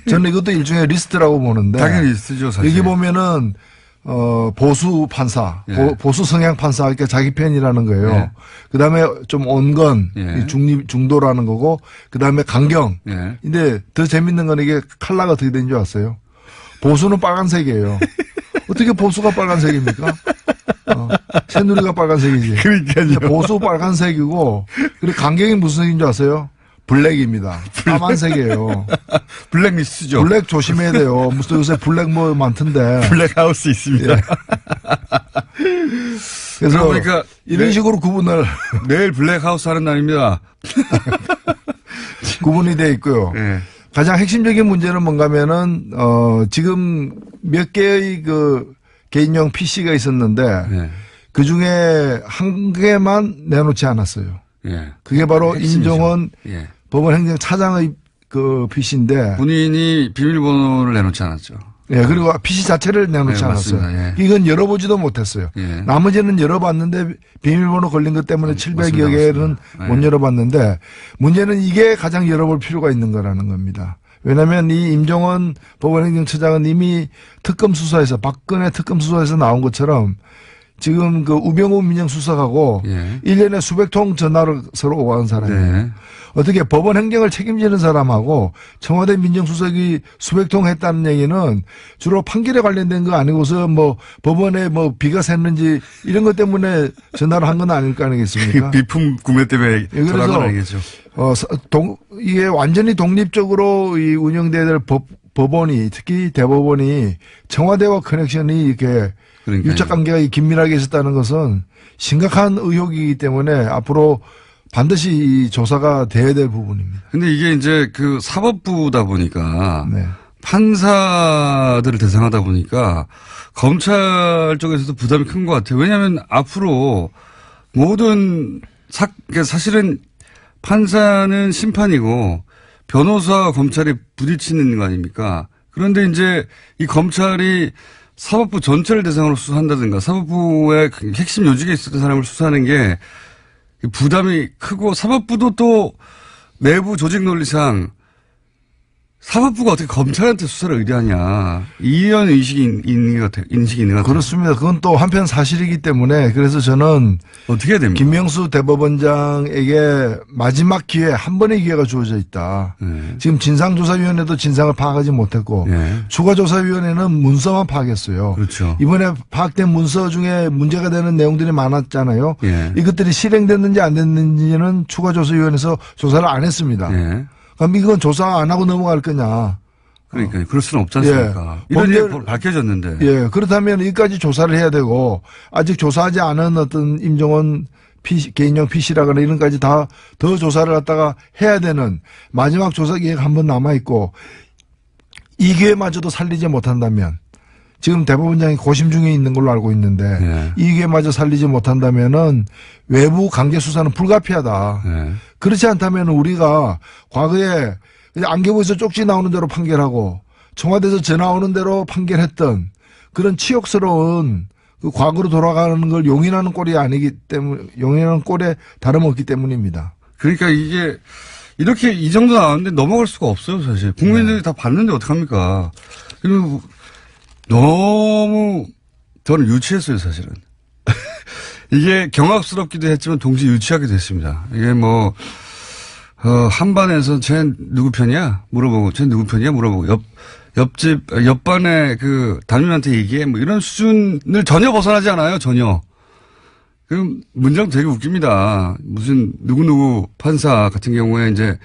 저는 이것도 일종의 리스트라고 보는데. 당연히 리스트죠, 사실. 여기 보면은 보수 판사, 예. 보수 성향 판사, 그러니까 자기 편이라는 거예요. 예. 그 다음에 좀 온건, 예. 중도라는 거고, 그 다음에 강경. 예. 근데 더 재밌는 건 이게 컬러가 어떻게 된 줄 아세요? 보수는 빨간색이에요. 어떻게 보수가 빨간색입니까? 새누리가 빨간색이지. 그러니까요. 보수 빨간색이고, 그리고 강경이 무슨 색인 줄 아세요? 블랙입니다. 까만색이에요. 블랙리스트죠. 블랙 조심해야 돼요. 무슨 요새 블랙 뭐 많던데. 블랙하우스 있습니다. 예. 그래서 그러니까 이런 식으로 구분을 내일 블랙하우스 하는 날입니다. 구분이 돼 있고요. 예. 가장 핵심적인 문제는 뭔가면은 지금 몇 개의 그 개인용 PC가 있었는데 예. 그 중에 한 개만 내놓지 않았어요. 예. 그게 바로 핵심이죠. 임종원 예. 법원 행정차장의 그 PC인데 본인이 비밀번호를 내놓지 않았죠. 예, 그리고 PC 자체를 내놓지 네, 않았어요. 맞습니다. 예. 이건 열어보지도 못했어요. 예. 나머지는 열어봤는데 비밀번호 걸린 것 때문에 700여 개는 맞습니다. 못 열어봤는데 문제는 이게 가장 열어볼 필요가 있는 거라는 겁니다. 왜냐하면 이 임종원 법원행정처장은 이미 특검 수사에서 박근혜 특검 수사에서 나온 것처럼 지금 그 우병우 민정수석하고 예. 1년에 수백 통 전화를 서로 오가는 사람이에요. 네. 어떻게 법원 행정을 책임지는 사람하고 청와대 민정수석이 수백 통 했다는 얘기는 주로 판결에 관련된 거 아니고서 뭐 법원에 뭐 비가 샜는지 이런 것 때문에 전화를 한 건 아닐 거 아니겠습니까? 비품 구매 때문에 예, 전화한 건 그래서 아니겠죠. 이게 완전히 독립적으로 이 운영돼야 될 법원이 특히 대법원이 청와대와 커넥션이 이렇게 그러니까요. 유착 관계가 긴밀하게 있었다는 것은 심각한 의혹이기 때문에 앞으로 반드시 이 조사가 돼야 될 부분입니다. 근데 이게 이제 그 사법부다 보니까 네. 판사들을 대상하다 보니까 검찰 쪽에서도 부담이 큰 것 같아요. 왜냐하면 앞으로 모든 그러니까 사실은 판사는 심판이고 변호사와 검찰이 부딪히는 거 아닙니까? 그런데 이제 이 검찰이 사법부 전체를 대상으로 수사한다든가 사법부의 핵심 요직에 있었던 사람을 수사하는 게 부담이 크고 사법부도 또 내부 조직 논리상 사법부가 어떻게 검찰한테 수사를 의뢰하냐. 이런 인식이 있는 것 같아요. 그렇습니다. 그건 또 한편 사실이기 때문에 그래서 저는 어떻게 해야 됩니까? 김명수 대법원장에게 마지막 기회, 한 번의 기회가 주어져 있다. 네. 지금 진상조사위원회도 진상을 파악하지 못했고 네. 추가조사위원회는 문서만 파악했어요. 그렇죠. 이번에 파악된 문서 중에 문제가 되는 내용들이 많았잖아요. 예. 이것들이 실행됐는지 안 됐는지는 추가조사위원회에서 조사를 안 했습니다. 예. 그럼 이건 조사 안 하고 넘어갈 거냐. 그러니까 그럴 수는 없지 않습니까? 예. 이런 범죄- 게 밝혀졌는데. 예, 그렇다면 여기까지 조사를 해야 되고 아직 조사하지 않은 어떤 임종원 개인용 PC라거나 이런 까지 다 더 조사를 갖다가 해야 되는 마지막 조사 기회가 한 번 남아있고 이 기회마저도 살리지 못한다면 지금 대법원장이 고심 중에 있는 걸로 알고 있는데 예. 이 기회마저 살리지 못한다면은 외부 강제 수사는 불가피하다. 예. 그렇지 않다면 우리가 과거에 안개부에서 쪽지 나오는 대로 판결하고 청와대에서 전화 오는 대로 판결했던 그런 치욕스러운 그 과거로 돌아가는 걸 용인하는 꼴이 아니기 때문에 용인하는 꼴에 다름없기 때문입니다. 그러니까 이게 이렇게 이 정도 나왔는데 넘어갈 수가 없어요, 사실. 국민들이 다 봤는데 어떡합니까? 그리고 너무 저는 유치했어요, 사실은. 이게 경악스럽기도 했지만 동시에 유치하기도 했습니다. 이게 뭐, 한반에서 쟤 누구 편이야? 물어보고, 쟤 누구 편이야? 물어보고, 옆반에 그 담임한테 얘기해. 뭐 이런 수준을 전혀 벗어나지 않아요, 전혀. 그럼 문장 되게 웃깁니다. 무슨 누구누구 판사 같은 경우에 이제,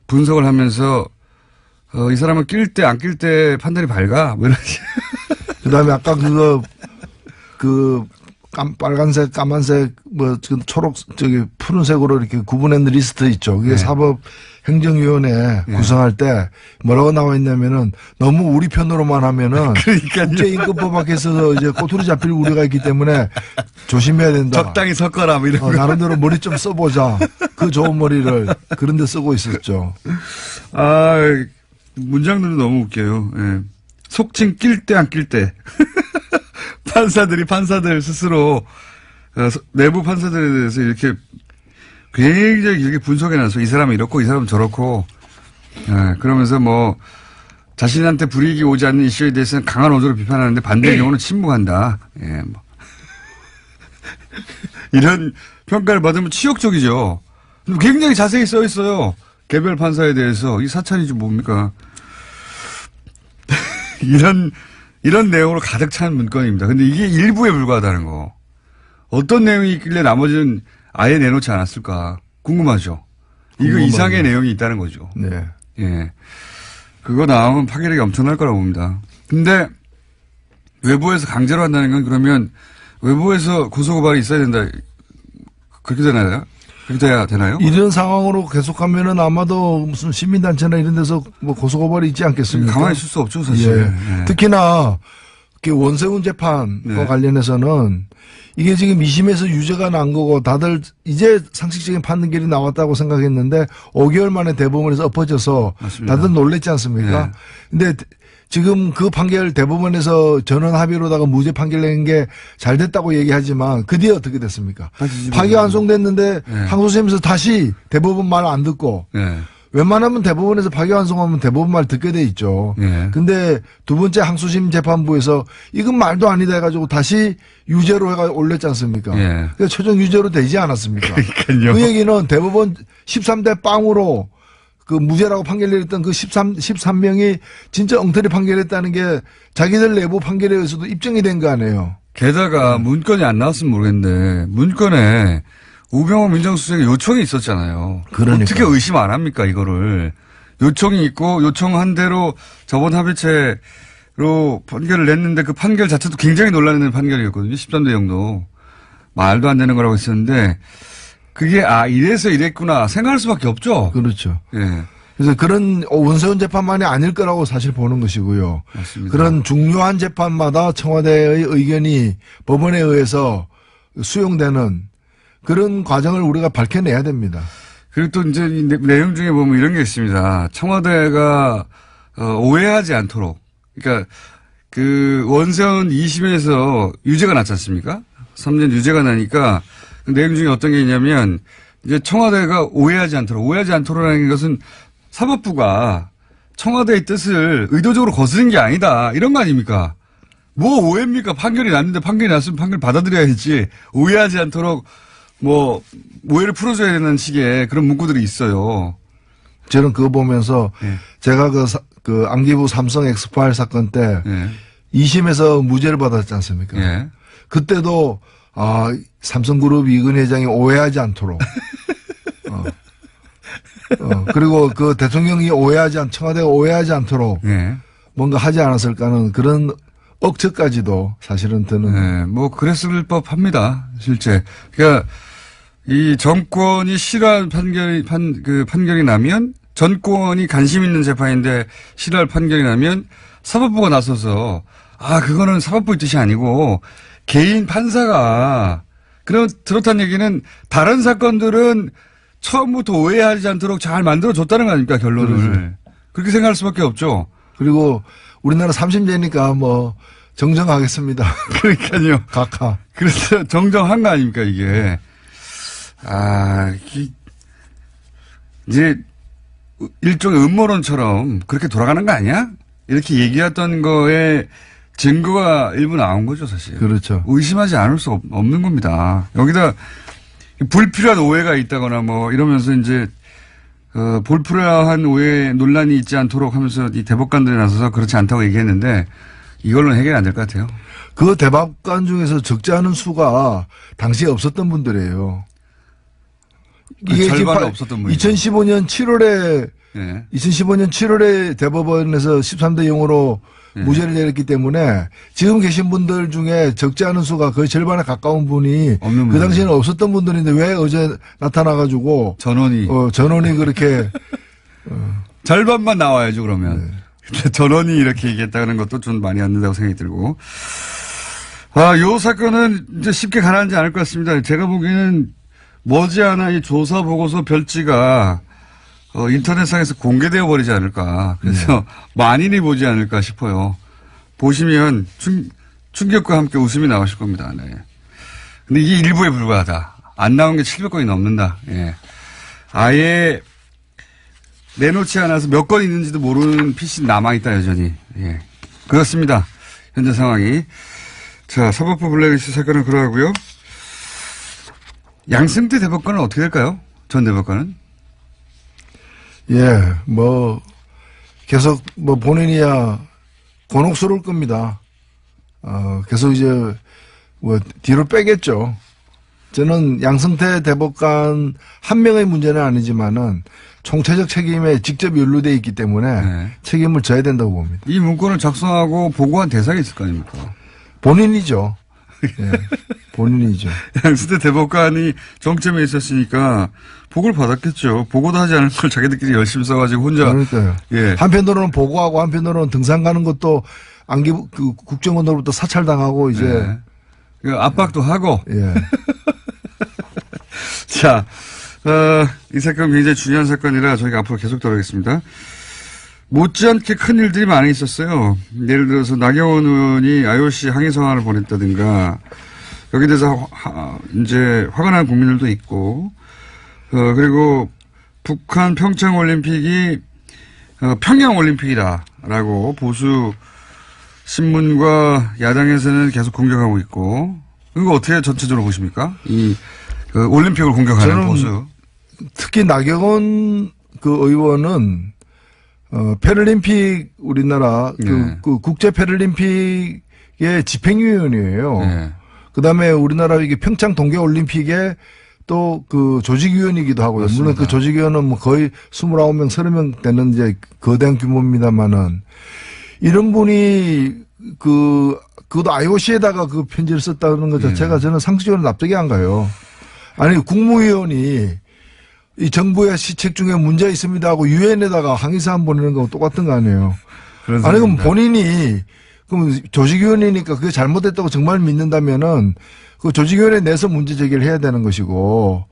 분석을 하면서, 이 사람은 낄 때 안 낄 때 판단이 밝아. 뭐 이런. 그 다음에 아까 빨간색, 까만색, 뭐, 지금 초록, 푸른색으로 이렇게 구분한 리스트 있죠. 그게 네. 사법행정위원회 구성할 때 뭐라고 나와 있냐면은 너무 우리 편으로만 하면은 그러니까요. 국제임금법 밖에서 이제 꼬투리 잡힐 우려가 있기 때문에 조심해야 된다. 적당히 섞어라. 뭐 이런 거. 나름대로 머리 좀 써보자. 그 좋은 머리를 그런 데 쓰고 있었죠. 아, 문장들도 너무 웃겨요. 예. 속칭 낄 때 안 낄 때. 판사들 스스로 내부 판사들에 대해서 이렇게 굉장히 이렇게 분석해놔서 이 사람은 이렇고 이 사람은 저렇고 그러면서 뭐 자신한테 불이익이 오지 않는 이슈에 대해서는 강한 어조로 비판하는데 반대의 경우는 침묵한다. 예, 뭐. 이런 평가를 받으면 치욕적이죠. 굉장히 자세히 써 있어요. 개별 판사에 대해서 이 사찰이지 뭡니까? 이런 내용으로 가득 찬 문건입니다. 근데 이게 일부에 불과하다는 거. 어떤 내용이 있길래 나머지는 아예 내놓지 않았을까 궁금하죠. 이거 이상의 내용이 있다는 거죠. 네. 예. 그거 나오면 파괴력이 엄청날 거라고 봅니다. 근데 외부에서 강제로 한다는 건 그러면 외부에서 고소고발이 있어야 된다. 그렇게 되나요? 그렇게 돼야 되나요? 이런 상황으로 계속하면은 아마도 무슨 시민단체나 이런 데서 뭐 고소고발이 있지 않겠습니까? 가만히 있을 수 없죠, 사실. 예. 예. 특히나 원세훈 재판과 네. 관련해서는 이게 지금 2심에서 유죄가 난 거고 다들 이제 상식적인 판결이 나왔다고 생각했는데 5개월 만에 대법원에서 엎어져서 맞습니다. 다들 놀랬지 않습니까? 네. 근데 지금 그 판결 대법원에서 전원 합의로다가 무죄 판결 낸 게 잘 됐다고 얘기하지만 그 뒤에 어떻게 됐습니까? 파기환송됐는데 네. 항소심에서 다시 대법원 말 안 듣고 예. 웬만하면 대법원에서 파기환송하면 대법원 말 듣게 돼 있죠. 예. 근데 두 번째 항소심 재판부에서 이건 말도 아니다 해가지고 다시 유죄로 해가 올렸지 않습니까? 예. 그러니까 최종 유죄로 되지 않았습니까? 그러니까요. 그 얘기는 대법원 13대 빵으로 그 무죄라고 판결 내렸던 그 13명이 진짜 엉터리 판결했다는 게 자기들 내부 판결에 의해서도 입증이 된 거 아니에요. 게다가 문건이 안 나왔으면 모르겠는데 문건에 우병우 민정수석의 요청이 있었잖아요. 그러니까요. 어떻게 의심 안 합니까 이거를. 요청이 있고 요청한 대로 저번 합의체로 판결을 냈는데 그 판결 자체도 굉장히 논란이 되는 판결이었거든요. 13대 0도. 말도 안 되는 거라고 했었는데 그게 이래서 이랬구나 생각할 수밖에 없죠. 그렇죠. 예. 그래서 그런 원세훈 재판만이 아닐 거라고 사실 보는 것이고요. 맞습니다. 그런 중요한 재판마다 청와대의 의견이 법원에 의해서 수용되는 그런 과정을 우리가 밝혀내야 됩니다. 그리고 또 이제 이 내용 중에 보면 이런 게 있습니다. 청와대가 오해하지 않도록. 그러니까 그 원세훈 2심에서 유죄가 났지 않습니까? 3년 유죄가 나니까 그 내용 중에 어떤 게 있냐면 이제 청와대가 오해하지 않도록라는 것은 사법부가 청와대의 뜻을 의도적으로 거스른 게 아니다. 이런 거 아닙니까? 뭐 오해입니까? 판결이 났는데 판결이 났으면 판결 받아들여야지. 오해하지 않도록 뭐 오해를 풀어줘야 되는 식의 그런 문구들이 있어요. 저는 그거 보면서 예. 제가 그 안기부 삼성 엑스파일 사건 때 예. 2심에서 무죄를 받았지 않습니까? 예. 그때도 삼성그룹 이근 회장이 오해하지 않도록 그리고 그 대통령이 청와대가 오해하지 않도록 예. 뭔가 하지 않았을까 하는 그런 억측까지도 사실은 드는. 네, 뭐 그랬을 법합니다. 실제. 그러니까 이 정권이 싫어하는 판결이 나면 전권이 관심 있는 재판인데 싫어할 판결이 나면 사법부가 나서서 그거는 사법부의 뜻이 아니고 개인 판사가 그렇다는 얘기는 다른 사건들은 처음부터 오해하지 않도록 잘 만들어줬다는 거 아닙니까 결론을. 그렇죠. 그렇게 생각할 수밖에 없죠. 그리고 우리나라 30대니까 뭐 정정하겠습니다. 그러니까요. 각하. 그래서 정정한 거 아닙니까 이게. 이제 일종의 음모론처럼 그렇게 돌아가는 거 아니야? 이렇게 얘기했던 거에 증거가 일부 나온 거죠 사실. 그렇죠. 의심하지 않을 수 없는 겁니다. 여기다 불필요한 오해가 있다거나 뭐 이러면서 이제 불필요한 오해 논란이 있지 않도록 하면서 이 대법관들이 나서서 그렇지 않다고 얘기했는데 이걸로는 해결이 안 될 것 같아요. 그 대법관 중에서 적지 않은 수가 당시에 없었던 분들이에요. 이게 절반은 없었던 분이죠. 2015년 7월에 예. 2015년 7월에 대법원에서 13대 0으로 무죄를 내렸기 때문에 지금 계신 분들 중에 적지 않은 수가 거의 절반에 가까운 분이 없는 그 당시에는 없었던 분들인데 왜 어제 나타나가지고 전원이 전원이 그렇게 절반만 나와야죠 그러면. 근데 전원이 이렇게 얘기했다는 것도 좀 많이 안 된다고 생각이 들고. 요 사건은 이제 쉽게 가라앉지 않을 것 같습니다. 제가 보기에는 머지않아 이 조사 보고서 별지가 인터넷상에서 공개되어 버리지 않을까. 그래서 많이들 보지 않을까 싶어요. 보시면 충격과 함께 웃음이 나오실 겁니다. 네. 근데 이게 일부에 불과하다. 안 나온 게 700건이 넘는다. 예. 아예 내놓지 않아서 몇 건 있는지도 모르는 PC 남아있다 여전히. 예. 그렇습니다. 현재 상황이. 자, 사법부 블랙리스트 사건은 그러하고요. 양승태 대법관은 어떻게 될까요? 전 대법관은? 뭐 계속 본인이야 곤혹스러울 겁니다. 계속 이제 뭐 뒤로 빼겠죠. 저는 양승태 대법관 한 명의 문제는 아니지만은 총체적 책임에 직접 연루돼 있기 때문에 네. 책임을 져야 된다고 봅니다. 이 문건을 작성하고 보고한 대상이 있을 거 아닙니까? 본인이죠. 예, 본인이죠. 양승태 대법관이 정점에 있었으니까 보고를 받았겠죠. 보고도 하지 않을 걸 자기들끼리 열심히 써가지고 혼자. 그러니까요. 예. 한편으로는 보고하고 한편으로는 등산 가는 것도 국정원으로부터 사찰당하고 이제 네. 그 압박도 하고. 예. 자, 이 사건 굉장히 중요한 사건이라 저희가 앞으로 계속 다루겠습니다. 못지않게 큰 일들이 많이 있었어요. 예를 들어서 나경원 의원이 IOC 항의서한을 보냈다든가, 여기 대해서 이제 화가 난 국민들도 있고, 그리고 북한 평창 올림픽이 평양 올림픽이다라고 보수 신문과 야당에서는 계속 공격하고 있고, 이거 어떻게 전체적으로 보십니까? 그 올림픽을 공격하는 보수. 특히 나경원 그 의원은 패럴림픽 우리나라 네. 그 국제 패럴림픽의 집행위원이에요. 네. 그다음에 우리나라 이게 평창 동계 올림픽의 또 그 조직위원이기도 하고요. 맞습니다. 물론 그 조직위원은 뭐 거의 29명, 30명 되는 이제 거대한 규모입니다만은 이런 분이 그것도 IOC에다가 그 편지를 썼다는 것 자체가 저는 상식적으로 납득이 안 가요. 아니, 국무위원이 이 정부의 시책 중에 문제 있습니다 하고 유엔에다가 항의사안 보내는 거하고 똑같은 거 아니에요. 아니, 그럼 본인이, 그럼 조직위원이니까 그게 잘못됐다고 정말 믿는다면은 그 조직위원회 내에서 문제 제기를 해야 되는 것이고,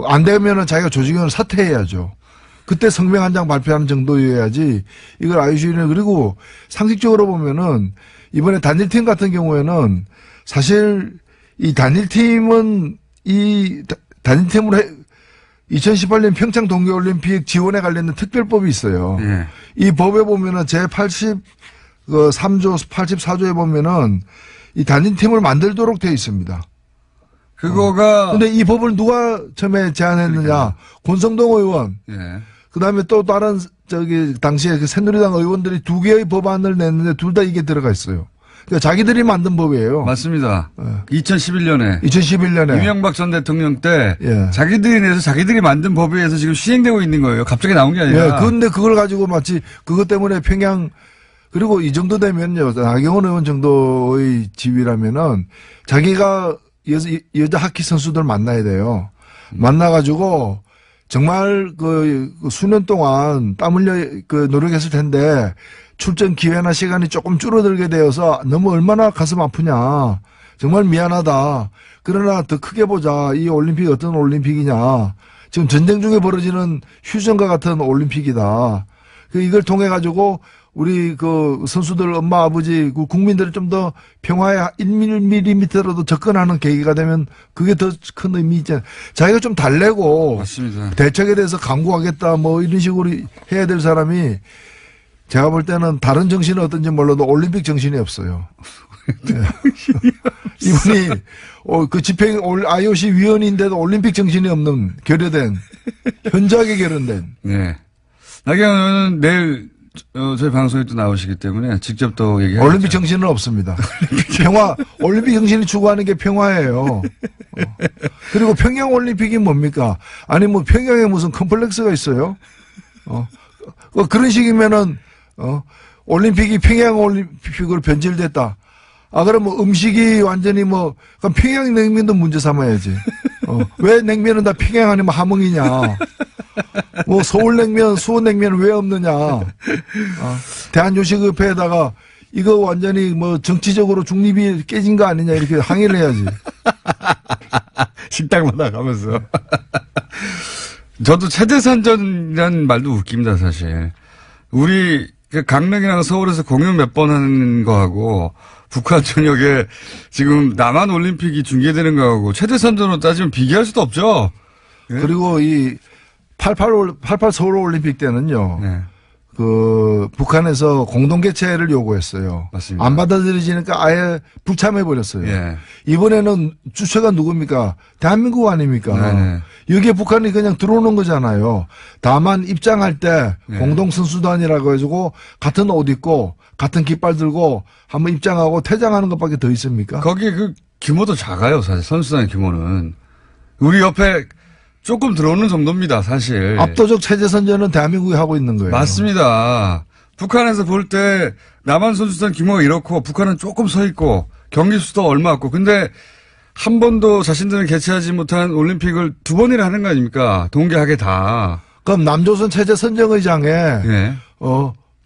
안 되면은 자기가 조직위원을 사퇴해야죠. 그때 성명 한 장 발표하는 정도여야지 이걸 IOC는 그리고 상식적으로 보면은 이번에 단일팀 같은 경우에는 사실 이 단일팀은 이 단일팀으로 2018년 평창 동계올림픽 지원에 관련된 특별법이 있어요. 예. 이 법에 보면은 제3조 84조에 보면은 이 단일팀을 만들도록 되어 있습니다. 그거가. 근데 이 법을 누가 처음에 제안했느냐? 그러니까요. 권성동 의원. 예. 그다음에 또 다른 당시에 그 새누리당 의원들이 두 개의 법안을 냈는데 둘 다 이게 들어가 있어요. 그러니까 자기들이 만든 법이에요. 맞습니다. 예. 2011년에. 2011년에. 이명박 전 대통령 때. 예. 자기들이 내서 자기들이 만든 법에 의해서 지금 시행되고 있는 거예요. 갑자기 나온 게 아니라. 예. 그런데 그걸 가지고 마치 그것 때문에 평양 그리고 이 정도 되면요. 나경원 의원 정도의 지위라면은 자기가 여자 하키 선수들 만나야 돼요. 만나가지고 정말 그 수년 동안 땀 흘려 그 노력했을 텐데 출전 기회나 시간이 조금 줄어들게 되어서 너무 얼마나 가슴 아프냐. 정말 미안하다. 그러나 더 크게 보자. 이 올림픽이 어떤 올림픽이냐. 지금 전쟁 중에 벌어지는 휴전과 같은 올림픽이다. 이걸 통해 가지고 우리 그 선수들 엄마 아버지 그 국민들을 좀 더 평화에 1mm라도 접근하는 계기가 되면 그게 더 큰 의미 있잖아요. 자기가 좀 달래고 맞습니다. 대책에 대해서 강구하겠다 뭐 이런 식으로 해야 될 사람이 제가 볼 때는 다른 정신은 어떤지 몰라도 올림픽 정신이 없어요. 네. 이분이 그 집행 IOC 위원인데도 올림픽 정신이 없는 결여된 현저하게 결연된. 네. 나경원 의원은 내일 저희 방송에 또 나오시기 때문에 직접 또 얘기하죠. 올림픽 정신은 없습니다. 올림픽 정신이 추구하는 게 평화예요. 그리고 평양 올림픽이 뭡니까? 아니 뭐 평양에 무슨 컴플렉스가 있어요? 그런 식이면은 올림픽이 평양 올림픽으로 변질됐다. 그럼 뭐 음식이 완전히 뭐 그럼 평양 냉면도 문제 삼아야지. 왜 냉면은 다 평양 아니면 함흥이냐? 뭐 서울냉면, 수원냉면은 왜 없느냐? 대한요식협회에다가 이거 완전히 뭐 정치적으로 중립이 깨진 거 아니냐 이렇게 항의를 해야지. 식당마다 가면서. 저도 체제선전이라는 말도 웃깁니다, 사실. 우리 강릉이랑 서울에서 공연 몇 번 하는 거하고 북한 전역에 지금 남한 올림픽이 중계되는 거하고 체제선전으로 따지면 비교할 수도 없죠. 네? 그리고 이 88 서울 올림픽 때는요. 네. 그 북한에서 공동 개최를 요구했어요. 맞습니다. 안 받아들여지니까 아예 불참해 버렸어요. 예. 이번에는 주체가 누굽니까? 대한민국 아닙니까? 네네. 여기에 북한이 그냥 들어오는 거잖아요. 다만 입장할 때 네. 공동 선수단이라고 해가지고 같은 옷 입고 같은 깃발 들고 한번 입장하고 퇴장하는 것밖에 더 있습니까? 거기 그 규모도 작아요, 사실. 선수단의 규모는. 우리 옆에 조금 들어오는 정도입니다, 사실. 압도적 체제 선전은 대한민국이 하고 있는 거예요. 맞습니다. 북한에서 볼 때 남한 선수단 규모가 이렇고 북한은 조금 서 있고 경기 수도 얼마 없고 근데 한 번도 자신들은 개최하지 못한 올림픽을 2번이나 하는 거 아닙니까? 동계하게 다. 그럼 남조선 체제 선정의장에 예.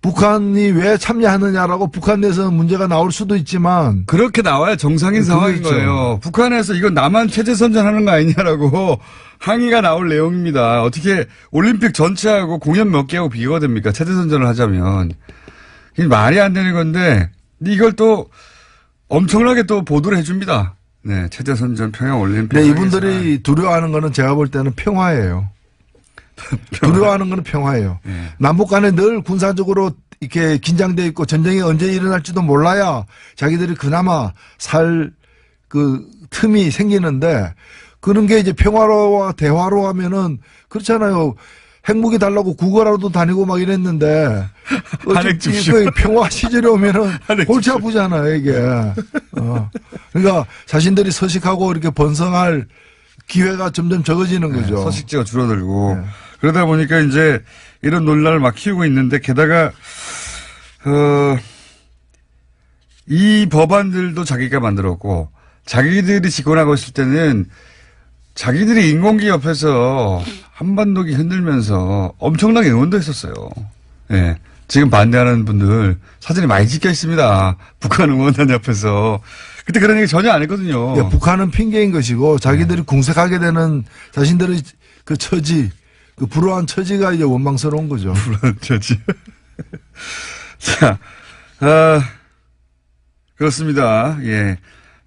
북한이 왜 참여하느냐라고 북한 내에서는 문제가 나올 수도 있지만 그렇게 나와야 정상인 상황인 그렇죠. 거예요. 북한에서 이건 남한 체제 선전하는 거 아니냐라고 항의가 나올 내용입니다. 어떻게 올림픽 전체하고 공연 몇 개하고 비교가 됩니까? 체제 선전을 하자면. 이게 말이 안 되는 건데 이걸 또 엄청나게 또 보도를 해줍니다. 네, 체제 선전 평양 올림픽. 네, 이분들이 두려워하는 거는 제가 볼 때는 평화예요. 두려워하는 거는 평화예요. 네. 남북 간에 늘 군사적으로 이렇게 긴장돼 있고 전쟁이 언제 일어날지도 몰라야 자기들이 그나마 살 그 틈이 생기는데 그런 게 이제 평화로와 대화로 하면은 그렇잖아요. 핵무기 달라고 구걸하러도 다니고 막 이랬는데 한핵 줍쇼. 그 평화 시절에 오면은 골치 아프잖아요 이게. 그러니까 자신들이 서식하고 이렇게 번성할 기회가 점점 적어지는 거죠. 서식지가 줄어들고 네. 그러다 보니까 이제 이런 논란을 막 키우고 있는데 게다가 이 법안들도 자기가 만들었고 자기들이 집권하고 있을 때는 자기들이 인공기 옆에서 한반도기 흔들면서 엄청나게 응원도 했었어요. 예. 지금 반대하는 분들 사진이 많이 찍혀 있습니다. 북한 응원단 옆에서. 그때 그런 얘기 전혀 안 했거든요. 예, 북한은 핑계인 것이고 자기들이 궁색하게 되는 자신들의 그 처지, 그 불우한 처지가 이제 원망스러운 거죠. 불안 처지. 자, 그렇습니다. 예.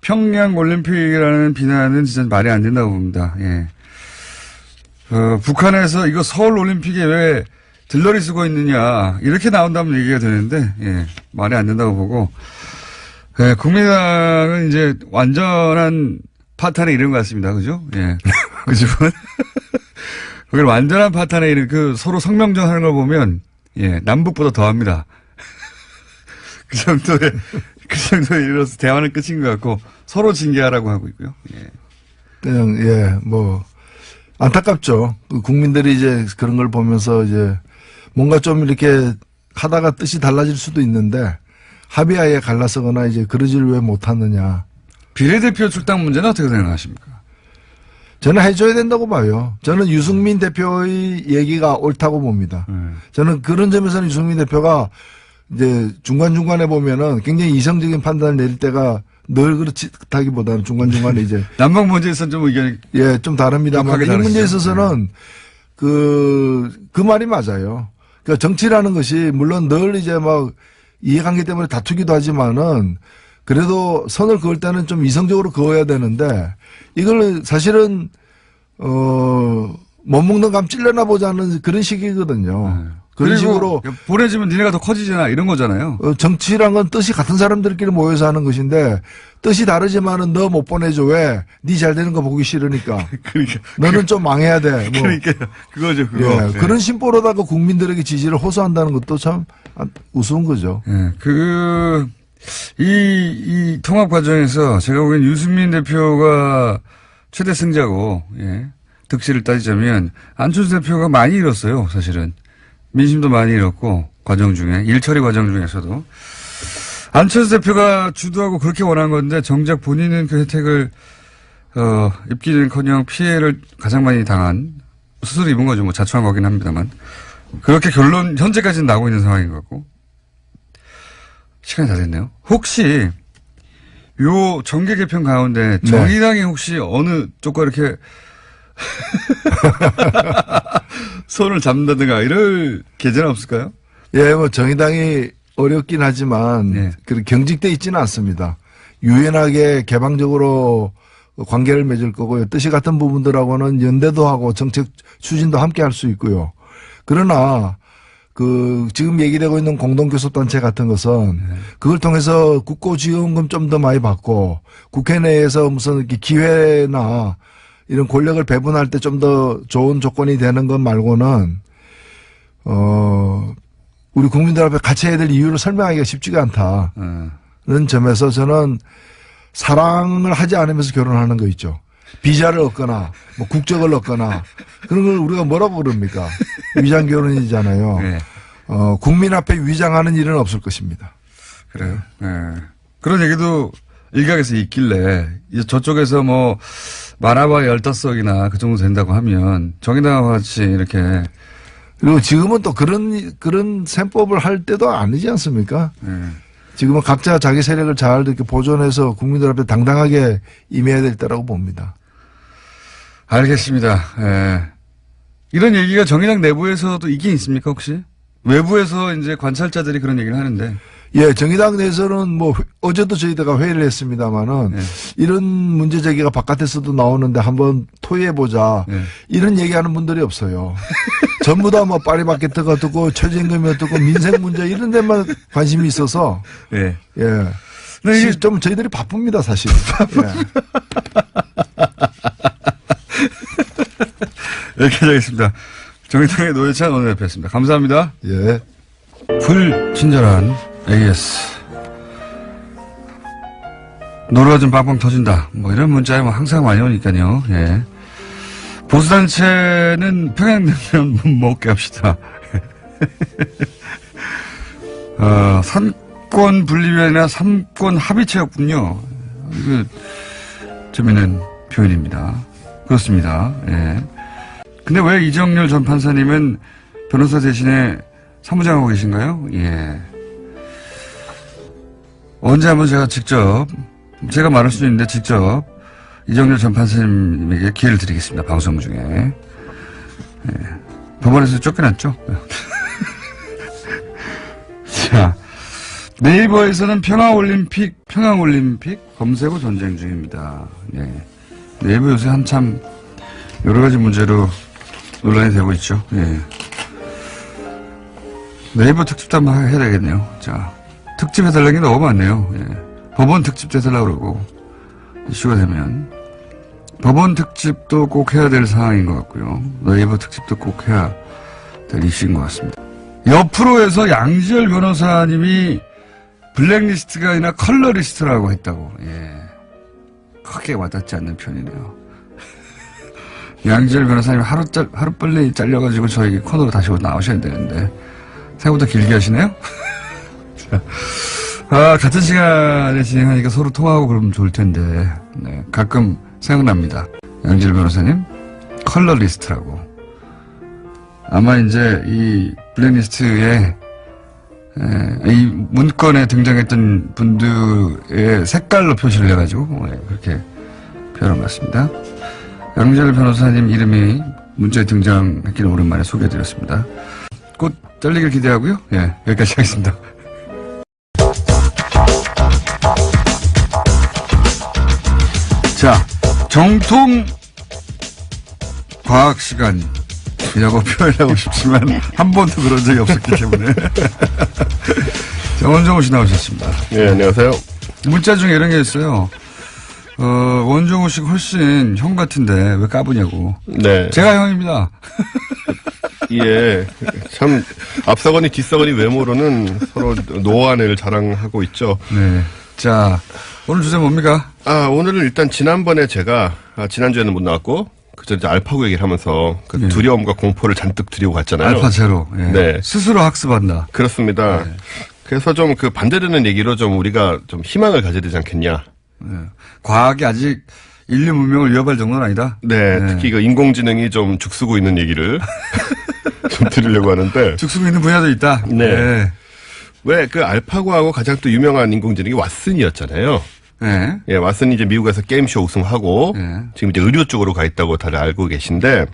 평양 올림픽이라는 비난은 진짜 말이 안 된다고 봅니다. 예. 북한에서 이거 서울 올림픽에 왜 들러리 쓰고 있느냐 이렇게 나온다면 얘기가 되는데 예, 말이 안 된다고 보고 예, 국민당은 이제 완전한 파탄에 이른 것 같습니다. 그죠? 예. 그죠? 그걸 완전한 파탄에 이른 그 서로 성명전 하는 걸 보면 예, 남북보다 더 합니다. 그 정도에 이르러서 대화는 끝인 것 같고 서로 징계하라고 하고 있고요. 예. 그냥 뭐 안타깝죠. 그 국민들이 이제 그런 걸 보면서 이제 뭔가 좀 이렇게 하다가 뜻이 달라질 수도 있는데 합의하에 갈라서거나 이제 그러지를 왜 못하느냐. 비례대표 출당 문제는 어떻게 생각하십니까? 저는 해줘야 된다고 봐요. 저는 유승민 대표의 얘기가 옳다고 봅니다. 저는 그런 점에서는 유승민 대표가 이제 중간중간에 보면은 굉장히 이성적인 판단을 내릴 때가 늘 그렇다기보다는 중간중간에 이제 남북 문제에서는 좀 의견이 좀 다릅니다만 이 문제에 있어서는 그 말이 맞아요. 그러니까 정치라는 것이 물론 늘 이제 막 이해관계 때문에 다투기도 하지만은 그래도 선을 그을 때는 좀 이성적으로 그어야 되는데 이걸 사실은 못 먹는 감 찔려나 보자는 그런 식이거든요. 그런 식으로 보내주면 니네가 더 커지잖아 이런 거잖아요. 정치란 건 뜻이 같은 사람들끼리 모여서 하는 것인데 뜻이 다르지만은 너 못 보내줘 왜? 니 잘 되는 거 보기 싫으니까. 그러니까 너는 좀 망해야 돼. 뭐. 그러니까 그거죠 그거. 예, 그런 심보로다가 국민들에게 지지를 호소한다는 것도 참 우스운 거죠. 예, 이 통합 과정에서 제가 보기엔 유승민 대표가 최대 승자고, 예, 득실을 따지자면 안철수 대표가 많이 잃었어요, 사실은. 민심도 많이 잃었고, 과정 중에, 일처리 과정 중에서도. 안철수 대표가 주도하고 그렇게 원한 건데, 정작 본인은 그 혜택을, 입기는커녕 피해를 가장 많이 당한, 스스로 입은 거죠. 뭐 자초한 거긴 합니다만. 그렇게 결론, 현재까지는 나오고 있는 상황인 것 같고. 시간이 다 됐네요. 혹시 요 정계 개편 가운데 정의당이 혹시 어느 쪽과 이렇게 손을 잡는다든가 이럴 계제는 없을까요? 예, 뭐 정의당이 어렵긴 하지만 그 경직돼 있지는 않습니다. 유연하게 개방적으로 관계를 맺을 거고요. 뜻이 같은 부분들하고는 연대도 하고 정책 추진도 함께 할 수 있고요. 그러나 지금 얘기되고 있는 공동교섭단체 같은 것은 그걸 통해서 국고지원금 좀 더 많이 받고 국회 내에서 무슨 이렇게 기회나 이런 권력을 배분할 때 좀 더 좋은 조건이 되는 것 말고는, 우리 국민들 앞에 같이 해야 될 이유를 설명하기가 쉽지가 않다는 점에서 저는 사랑을 하지 않으면서 결혼하는 거 있죠. 비자를 얻거나 뭐 국적을 얻거나 그런 걸 우리가 뭐라고 그럽니까? 위장 결혼이잖아요. 네. 국민 앞에 위장하는 일은 없을 것입니다. 그래요. 네. 그런 얘기도 일각에서 있길래 이제 저쪽에서 뭐 많아봐야 15석이나 그 정도 된다고 하면 정의당과 같이 이렇게 그리고 지금은 또 그런 셈법을 할 때도 아니지 않습니까? 지금은 각자 자기 세력을 잘 이렇게 보존해서 국민들 앞에 당당하게 임해야 될 때라고 봅니다. 알겠습니다. 예. 이런 얘기가 정의당 내부에서도 있긴 있습니까, 혹시? 외부에서 이제 관찰자들이 그런 얘기를 하는데. 예, 정의당 내에서는 뭐 어제도 저희가 회의를 했습니다마는 이런 문제 제기가 바깥에서도 나오는데 한번 토의해보자. 이런 얘기하는 분들이 없어요. 전부 다 뭐 파리바게트가 어떻고 최저임금이 어떻고 민생 문제 이런 데만 관심이 있어서. 예. 근데 이게 좀 저희들이 바쁩니다, 사실. 여기까지 하겠습니다. 정의당의 노회찬 원내대표였습니다. 감사합니다. 예. 불친절한 AS. 노래가 좀 빵빵 터진다. 뭐 이런 문자에 뭐 항상 많이 오니까요. 예. 보수단체는 평양냉면 못 먹게 합시다. 삼권 분립이나 삼권 합의체였군요. 이거 재미있는 표현입니다. 그렇습니다. 예. 근데 왜 이정렬 전 판사님은 변호사 대신에 사무장하고 계신가요? 예. 언제 한번 제가 말할 수 있는데 직접 이정렬 전 판사님에게 기회를 드리겠습니다. 방송 중에. 예. 법원에서 쫓겨났죠? 자, 네이버에서는 평화올림픽 검색 후 전쟁 중입니다. 예. 네이버 요새 한참 여러 가지 문제로 논란이 되고 있죠. 예. 네이버 특집도 한번 해야 되겠네요. 자, 특집 해달라는 게 너무 많네요. 예. 법원 특집도 해달라고 그러고, 이슈가 되면. 법원 특집도 꼭 해야 될 상황인 것 같고요. 네이버 특집도 꼭 해야 될 이슈인 것 같습니다. 옆으로에서 양지열 변호사님이 블랙리스트가 아니라 컬러리스트라고 했다고. 예. 크게 와닿지 않는 편이네요. 양지열 변호사님 하루 빨리 잘려가지고 저희 코너로 다시 나오셔야 되는데 생각보다 길게 하시네요. 자, 같은 시간에 진행하니까 서로 통화하고 그러면 좋을 텐데 네, 가끔 생각납니다. 양지열 변호사님 컬러리스트라고. 아마 이제 이 블랙리스트에 이 문건에 등장했던 분들의 색깔로 표시를 해가지고 그렇게 표현한 것 같습니다. 양지열 변호사님 이름이 문자에 등장했기를 오랜만에 소개해드렸습니다. 곧 잘리길 기대하고요. 예, 여기까지 하겠습니다. 자, 정통 과학 시간이라고 표현하고 싶지만 한 번도 그런 적이 없었기 때문에. 자, 원종우 씨 나오셨습니다. 네, 안녕하세요. 문자 중에 이런 게 있어요. 원종우 씨가 훨씬 형 같은데 왜 까부냐고. 네. 제가 형입니다. 예. 참, 앞서거니 뒤서거니 외모로는 서로 노안을 자랑하고 있죠. 네. 자, 오늘 주제 뭡니까? 오늘은 일단 지난번에 제가, 지난주에는 못 나왔고, 그전에 알파고 얘기를 하면서 그 네. 두려움과 공포를 잔뜩 드리고 갔잖아요. 알파 제로. 예. 네. 스스로 학습한다. 그렇습니다. 네. 그래서 좀 그 반대되는 얘기로 좀 우리가 좀 희망을 가져야 되지 않겠냐. 예. 과학이 아직 인류 문명을 위협할 정도는 아니다. 네. 네. 특히 그 인공지능이 좀 죽쓰고 있는 얘기를 좀 드리려고 하는데. 죽쓰고 있는 분야도 있다. 네. 왜 그 알파고하고 가장 또 유명한 인공지능이 왓슨이었잖아요. 네. 예, 왓슨이 이제 미국에서 게임쇼 우승하고 네. 지금 이제 의료 쪽으로 가 있다고 다들 알고 계신데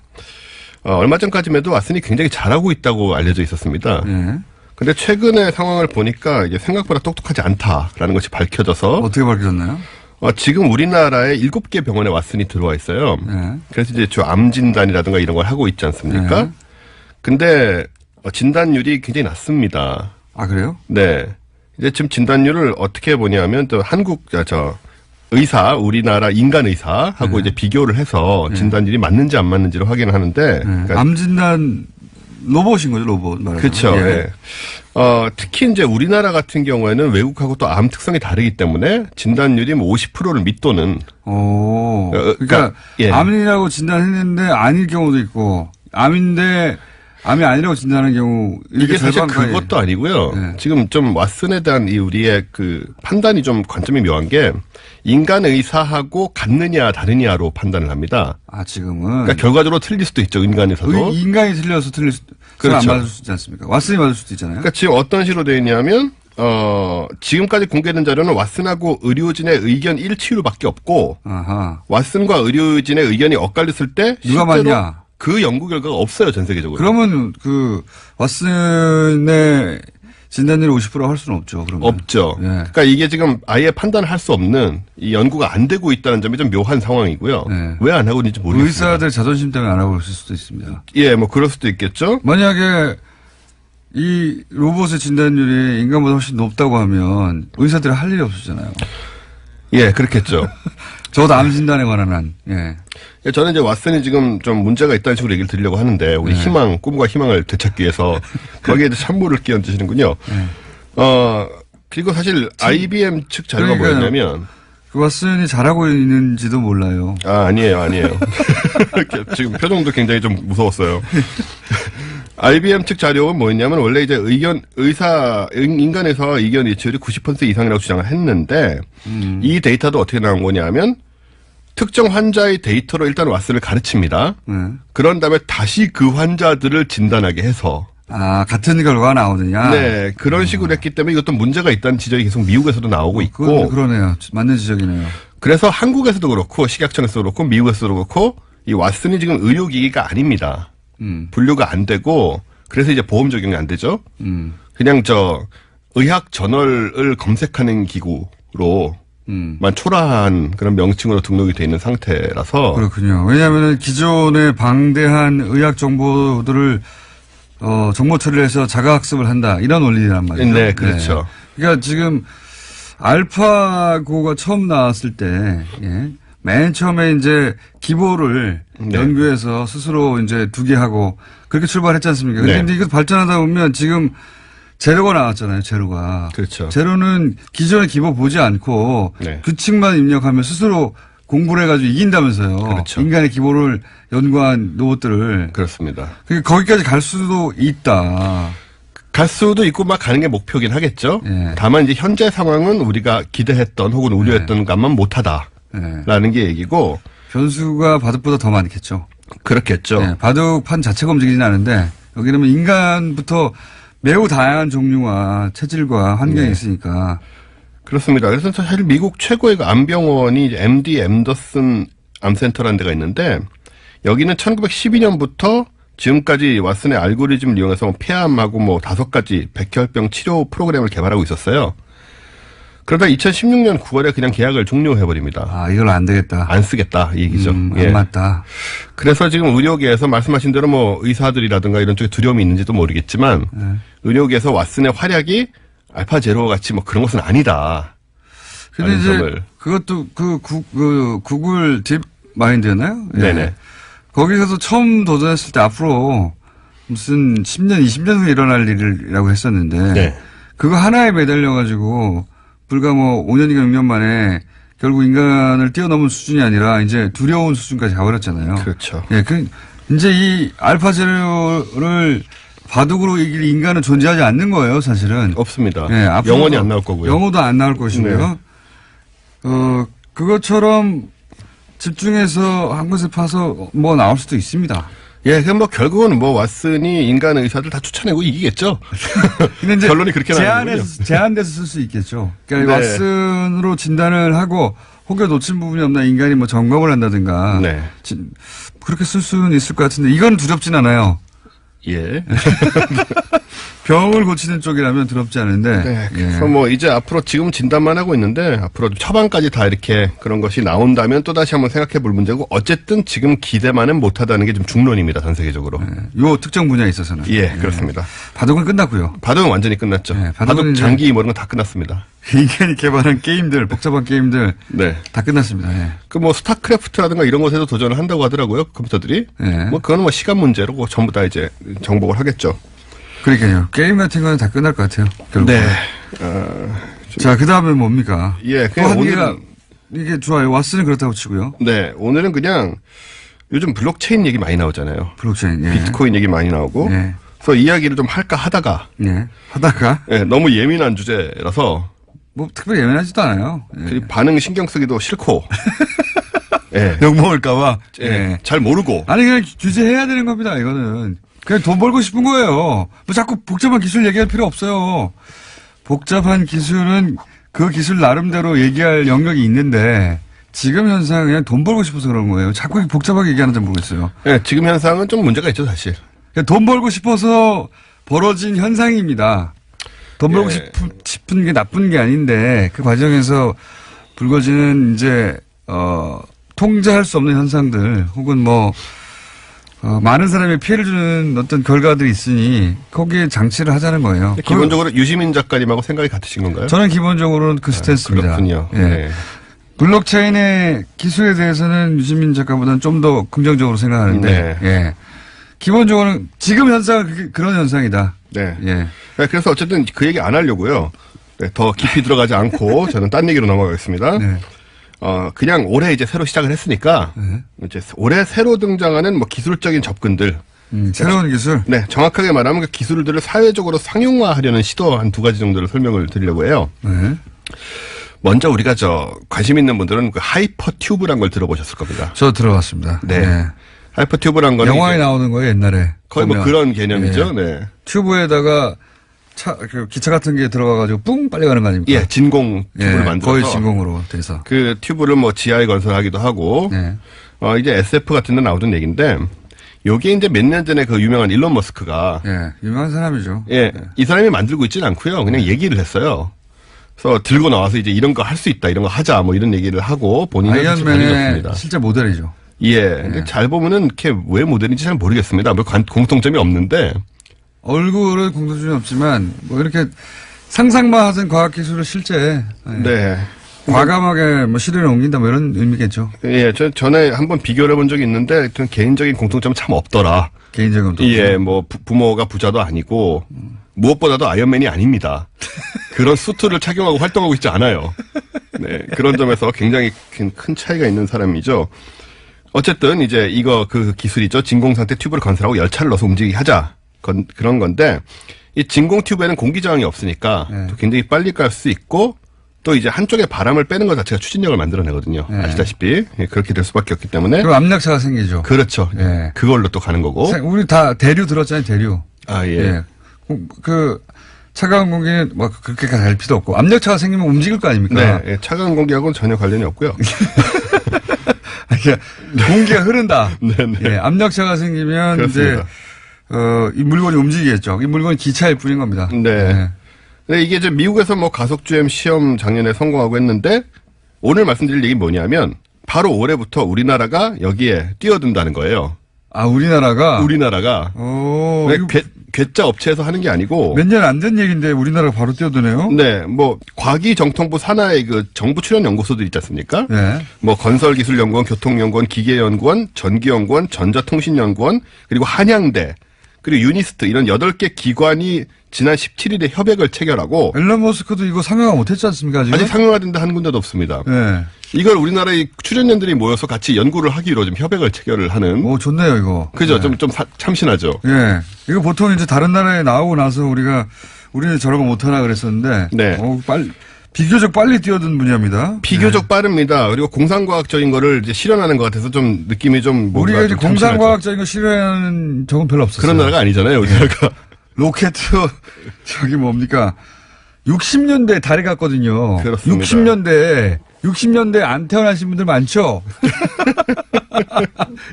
얼마 전까지만 해도 왓슨이 굉장히 잘하고 있다고 알려져 있었습니다. 네. 근데 최근의 상황을 보니까 이게 생각보다 똑똑하지 않다라는 것이 밝혀져서 어떻게 밝혀졌나요? 지금 우리나라에 7개 병원에 왓슨이 들어와 있어요. 네. 그래서 이제 주 암 진단이라든가 이런 걸 하고 있지 않습니까? 네. 근데 진단율이 굉장히 낮습니다. 아, 그래요? 네. 이제 지금 진단율을 어떻게 보냐면 또 우리나라 인간 의사하고 이제 비교를 해서 진단율이 맞는지 안 맞는지를 확인을 하는데. 그러니까 암 진단 로봇인 거죠, 로봇 말하자면. 그렇죠. 예. 예. 특히 이제 우리나라 같은 경우에는 외국하고 또 암 특성이 다르기 때문에 진단율이 뭐 50%를 밑도는. 그러니까 예. 암이라고 진단했는데 아닐 경우도 있고 암인데 암이 아니라고 진단하는 경우 이게 사실 절반가까이. 그것도 아니고요. 네. 지금 좀 왓슨에 대한 이 우리의 그 판단이 좀 관점이 묘한 게 인간 의사하고 같느냐 다르냐로 판단을 합니다. 아, 지금은. 그러니까 결과적으로 틀릴 수도 있죠. 인간에서도. 인간이 틀려서 틀릴 수, 그렇죠. 안 맞을 수 있지 않습니까? 왓슨이 맞을 수도 있잖아요. 그러니까 지금 어떤 식으로 되어 있냐면 지금까지 공개된 자료는 왓슨하고 의료진의 의견 일치율밖에 없고 아하. 왓슨과 의료진의 의견이 엇갈렸을 때 누가 실제로 맞냐? 그 연구 결과가 없어요. 전 세계적으로. 그러면 왓슨의 진단율이 50% 할 수는 없죠. 그러면. 없죠. 예. 그러니까 이게 지금 아예 판단을 할 수 없는 이 연구가 안 되고 있다는 점이 좀 묘한 상황이고요. 네. 왜 안 하고 있는지 모르겠습니다. 의사들 자존심 때문에 안 하고 있을 수도 있습니다. 예, 뭐 그럴 수도 있겠죠. 만약에 이 로봇의 진단율이 인간보다 훨씬 높다고 하면 의사들이 할 일이 없었잖아요. 예, 그렇겠죠. 적어도 암 진단에 관한 한. 예. 예, 저는 이제 왓슨이 지금 좀 문제가 있다는 식으로 얘기를 드리려고 하는데 우리 꿈과 희망을 되찾기 위해서 거기에 이제 찬물을 끼얹으시는군요. 그리고 사실 IBM 측 자료가 그러니까요. 뭐였냐면 그 왓슨이 잘하고 있는지도 몰라요. 아니에요. 지금 표정도 굉장히 좀 무서웠어요. IBM 측 자료는 뭐였냐면 원래 이제 인간에서 의견 일치율이 90% 이상이라고 주장을 했는데 이 데이터도 어떻게 나온 거냐면 특정 환자의 데이터로 일단 왓슨을 가르칩니다. 그런 다음에 다시 그 환자들을 진단하게 해서 아, 같은 결과가 나오느냐? 네, 그런 식으로 했기 때문에 이것도 문제가 있다는 지적이 계속 미국에서도 나오고 있고 그러네요. 맞는 지적이네요. 그래서 한국에서도 그렇고 식약청에서도 그렇고 미국에서도 그렇고 이 왓슨이 지금 의료기기가 아닙니다. 분류가 안 되고 그래서 이제 보험 적용이 안 되죠. 그냥 의학 저널을 검색하는 기구로 만 초라한 그런 명칭으로 등록이 돼 있는 상태라서 그렇군요. 왜냐하면 기존의 방대한 의학 정보들을 정보 처리를 해서 자가학습을 한다 이런 원리란 말이죠. 네, 그렇죠. 그러니까 지금 알파고가 처음 나왔을 때, 맨 처음에 이제 기보를 연구해서 스스로 이제 두게 하고 그렇게 출발했지 않습니까? 그런데 이거 발전하다 보면 지금 제로가 나왔잖아요, 제로가. 그렇죠. 제로는 기존의 기보 보지 않고 규칙만 입력하면 스스로 공부를 해가지고 이긴다면서요. 그렇죠. 인간의 기보를 연구한 로봇들을. 그렇습니다. 그러니까 거기까지 갈 수도 있다. 갈 수도 있고 막 가는 게 목표긴 하겠죠. 다만 이제 현재 상황은 우리가 기대했던 혹은 우려했던 것만 못하다라는 게 얘기고 변수가 바둑보다 더 많겠죠. 그렇겠죠. 바둑판 자체가 움직이진 않은데 여기는 인간부터 매우 다양한 종류와 체질과 환경이 있으니까. 그렇습니다. 그래서 사실 미국 최고의 그 암병원이 이제 MD 앤더슨 암센터라는 데가 있는데 여기는 1912년부터 지금까지 왓슨의 알고리즘을 이용해서 폐암하고 5가지 백혈병 치료 프로그램을 개발하고 있었어요. 그러다 2016년 9월에 그냥 계약을 종료해버립니다. 아, 이걸 안 되겠다. 안 쓰겠다, 이 얘기죠. 안 맞다. 그래서 지금 의료계에서 말씀하신 대로 의사들이라든가 이런 쪽에 두려움이 있는지도 모르겠지만 의료계에서 왓슨의 활약이 알파제로 같이 그런 것은 아니다. 근데 이제 그것도 구글 딥 마인드였나요? 네네. 거기서도 처음 도전했을 때 앞으로 무슨 10년, 20년 후에 일어날 일이라고 했었는데 그거 하나에 매달려가지고 불과 5년인가 6년 만에 결국 인간을 뛰어넘은 수준이 아니라 이제 두려운 수준까지 가버렸잖아요. 그렇죠. 이제 이 알파제로를 바둑으로 이길 인간은 존재하지 않는 거예요, 사실은. 없습니다. 영원히 안 나올 거고요. 영어도 안 나올 것이고요. 그것처럼 집중해서 한 곳에 파서 나올 수도 있습니다. 그럼 결국은 왓슨이 인간 의사들 다 쫓아내고 이기겠죠. 근데 이제 결론이 그렇게 나오는군요. 제한돼서 쓸 수 있겠죠. 그러니까 왓슨으로 진단을 하고 혹여 놓친 부분이 없나 인간이 점검을 한다든가. 그렇게 쓸 수는 있을 것 같은데 이건 두렵진 않아요. 병을 고치는 쪽이라면 두렵지 않은데. 네. 그래서 뭐 이제 앞으로 지금 진단만 하고 있는데 앞으로 처방까지 다 이렇게 그런 것이 나온다면 또 다시 한번 생각해 볼 문제고 어쨌든 지금 기대만은 못하다는 게 좀 중론입니다. 전 세계적으로. 요 특정 분야에 있어서는. 예, 그렇습니다. 바둑은 끝났고요. 바둑은 완전히 끝났죠. 네, 바둑 바둑은 장기 뭐 이런 건 다 끝났습니다. 인간이 개발한 게임들, 복잡한 게임들 네. 다 끝났습니다. 예. 그 뭐 스타크래프트라든가 이런 것에도 도전을 한다고 하더라고요. 컴퓨터들이. 네. 뭐 그거는 뭐 시간 문제로 전부 다 이제 정복을 하겠죠. 그러니까요. 게임 같은 거는 다 끝날 것 같아요. 결국. 네. 자, 그 다음에 뭡니까? 예, 또 그냥 한 오늘은 개가 이게 좋아요. 왓슨은 그렇다고 치고요. 네, 오늘은 그냥 요즘 블록체인 얘기 많이 나오잖아요. 블록체인. 예. 비트코인 얘기 많이 나오고. 예. 그래서 이야기를 좀 할까 하다가 예. 하다가 예, 너무 예민한 주제라서 뭐 특별히 예민하지도 않아요. 예. 그 반응 신경 쓰기도 싫고. 예. 욕먹을까봐. 예. 잘 모르고. 아니, 그냥 규제해야 되는 겁니다, 이거는. 그냥 돈 벌고 싶은 거예요. 뭐 자꾸 복잡한 기술 얘기할 필요 없어요. 복잡한 기술은 그 기술 나름대로 얘기할 영역이 있는데 지금 현상은 그냥 돈 벌고 싶어서 그런 거예요. 자꾸 복잡하게 얘기하는지 모르겠어요. 예, 지금 현상은 좀 문제가 있죠, 사실. 그냥 돈 벌고 싶어서 벌어진 현상입니다. 돈 벌고 예. 싶은 게 나쁜 게 아닌데 그 과정에서 불거지는 이제 통제할 수 없는 현상들 혹은 뭐 많은 사람이 피해를 주는 어떤 결과들이 있으니 거기에 장치를 하자는 거예요. 기본적으로 유시민 작가님하고 생각이 같으신 건가요? 저는 기본적으로는 그 스탠스입니다. 그렇군요. 예. 네. 블록체인의 기술에 대해서는 유시민 작가보다는 좀 더 긍정적으로 생각하는데, 네. 예. 기본적으로는 지금 현상은 그런 현상이다. 네. 예. 네, 그래서 어쨌든 그 얘기 안 하려고요. 네, 더 깊이 들어가지 않고 저는 딴 얘기로 넘어가겠습니다. 네. 그냥 올해 이제 새로 시작을 했으니까 이제 올해 새로 등장하는 뭐 기술적인 접근들. 새로운 기술. 네, 정확하게 말하면 그 기술들을 사회적으로 상용화하려는 시도 한 두 가지 정도를 설명을 드리려고 해요. 네. 먼저 우리가 관심 있는 분들은 그 하이퍼 튜브란 걸 들어보셨을 겁니다. 저 들어봤습니다. 네. 하이퍼 튜브란 거는 영화에 이제 나오는 거예요, 옛날에. 거의 뭐 보면. 그런 개념이죠. 예. 네. 튜브에다가 기차 같은 게 들어가가지고 뿡 빨리 가는 거 아닙니까? 예, 진공 튜브를 예, 만들어서 거의 진공으로 돼서. 그 튜브를 뭐 지하에 건설하기도 하고 네. 이제 SF 같은 데 나오던 얘기인데 요게 이제 몇 년 전에 그 유명한 일론 머스크가 예, 유명한 사람이죠. 예, 이 사람이 만들고 있지는 않고요. 그냥 얘기를 했어요. 그래서 들고 나와서 이제 이런 거 할 수 있다, 이런 거 하자, 뭐 이런 얘기를 하고 본인이 아이언맨의 보내줬습니다. 실제 모델이죠. 예, 근데 잘 보면은 이렇게 왜 모델인지 잘 모르겠습니다. 뭐 공통점이 없는데 얼굴은 공통점이 없지만 뭐 이렇게 상상만 하던 과학기술을 실제 네. 과감하게 뭐 실현에 옮긴다 뭐 이런 의미겠죠. 예, 저 전에 한번 비교를 해본 적이 있는데 좀 개인적인 공통점은 참 없더라. 개인적인 또. 예, 뭐 부모가 부자도 아니고 무엇보다도 아이언맨이 아닙니다. 그런 수트를 착용하고 활동하고 있지 않아요. 네, 그런 점에서 굉장히 큰 차이가 있는 사람이죠. 어쨌든 이제 이거 그 기술이죠. 진공 상태 튜브를 건설하고 열차를 넣어서 움직이게 하자. 그런 건데 이 진공 튜브에는 공기 저항이 없으니까 네. 또 굉장히 빨리 깔 수 있고 또 이제 한쪽에 바람을 빼는 것 자체가 추진력을 만들어내거든요. 네. 아시다시피 예, 그렇게 될 수밖에 없기 때문에 그리고 압력차가 생기죠. 그렇죠. 예. 그걸로 또 가는 거고. 우리 다 대류 들었잖아요, 대류. 아 예. 예. 그 차가운 공기는 뭐 그렇게 갈 필요 없고 압력차가 생기면 움직일 거 아닙니까? 네, 예, 차가운 공기하고는 전혀 관련이 없고요. 공기가 흐른다. 네네. 예, 압력차가 생기면 그렇습니다. 이제 이 물건이 움직이겠죠. 이 물건이 기차일 뿐인 겁니다. 네. 예. 근데 이게 이제 미국에서 뭐 가속주행 시험 작년에 성공하고 했는데 오늘 말씀드릴 얘기는 뭐냐면 바로 올해부터 우리나라가 여기에 뛰어든다는 거예요. 아, 우리나라가 오, 왜 이거 괴짜 업체에서 하는 게 아니고 몇 년 안 된 얘기인데 우리나라가 바로 뛰어드네요. 네, 뭐 과기정통부 산하의 그 정부 출연 연구소들 있지 않습니까? 네. 뭐 건설기술연구원, 교통연구원, 기계연구원, 전기연구원, 전자통신연구원, 그리고 한양대, 그리고 유니스트 이런 8개 기관이 지난 17일에 협약을 체결하고 앨런 머스크도 이거 상용화 못했지 않습니까? 지금? 아직 상용화된다 한 군데도 없습니다. 네. 이걸 우리나라의 출연연들이 모여서 같이 연구를 하기로 지금 협약을 체결을 하는. 오, 좋네요, 이거. 그죠? 네. 좀 참신하죠. 예. 이거 보통 이제 다른 나라에 나오고 나서 우리는 저런 거 못하나 그랬었는데. 네. 비교적 빨리 뛰어든 분야입니다. 비교적 빠릅니다. 그리고 공상과학적인 거를 이제 실현하는 것 같아서 좀 느낌이 좀 뭔가 우리가 이제 좀 참신하죠. 공상과학적인 거 실현하는 적은 별로 없었어요. 그런 나라가 아니잖아요, 우리나라가. 로켓, 저기 뭡니까. 60년대에 달에 갔거든요. 그렇습니다. 60년대에 안 태어나신 분들 많죠?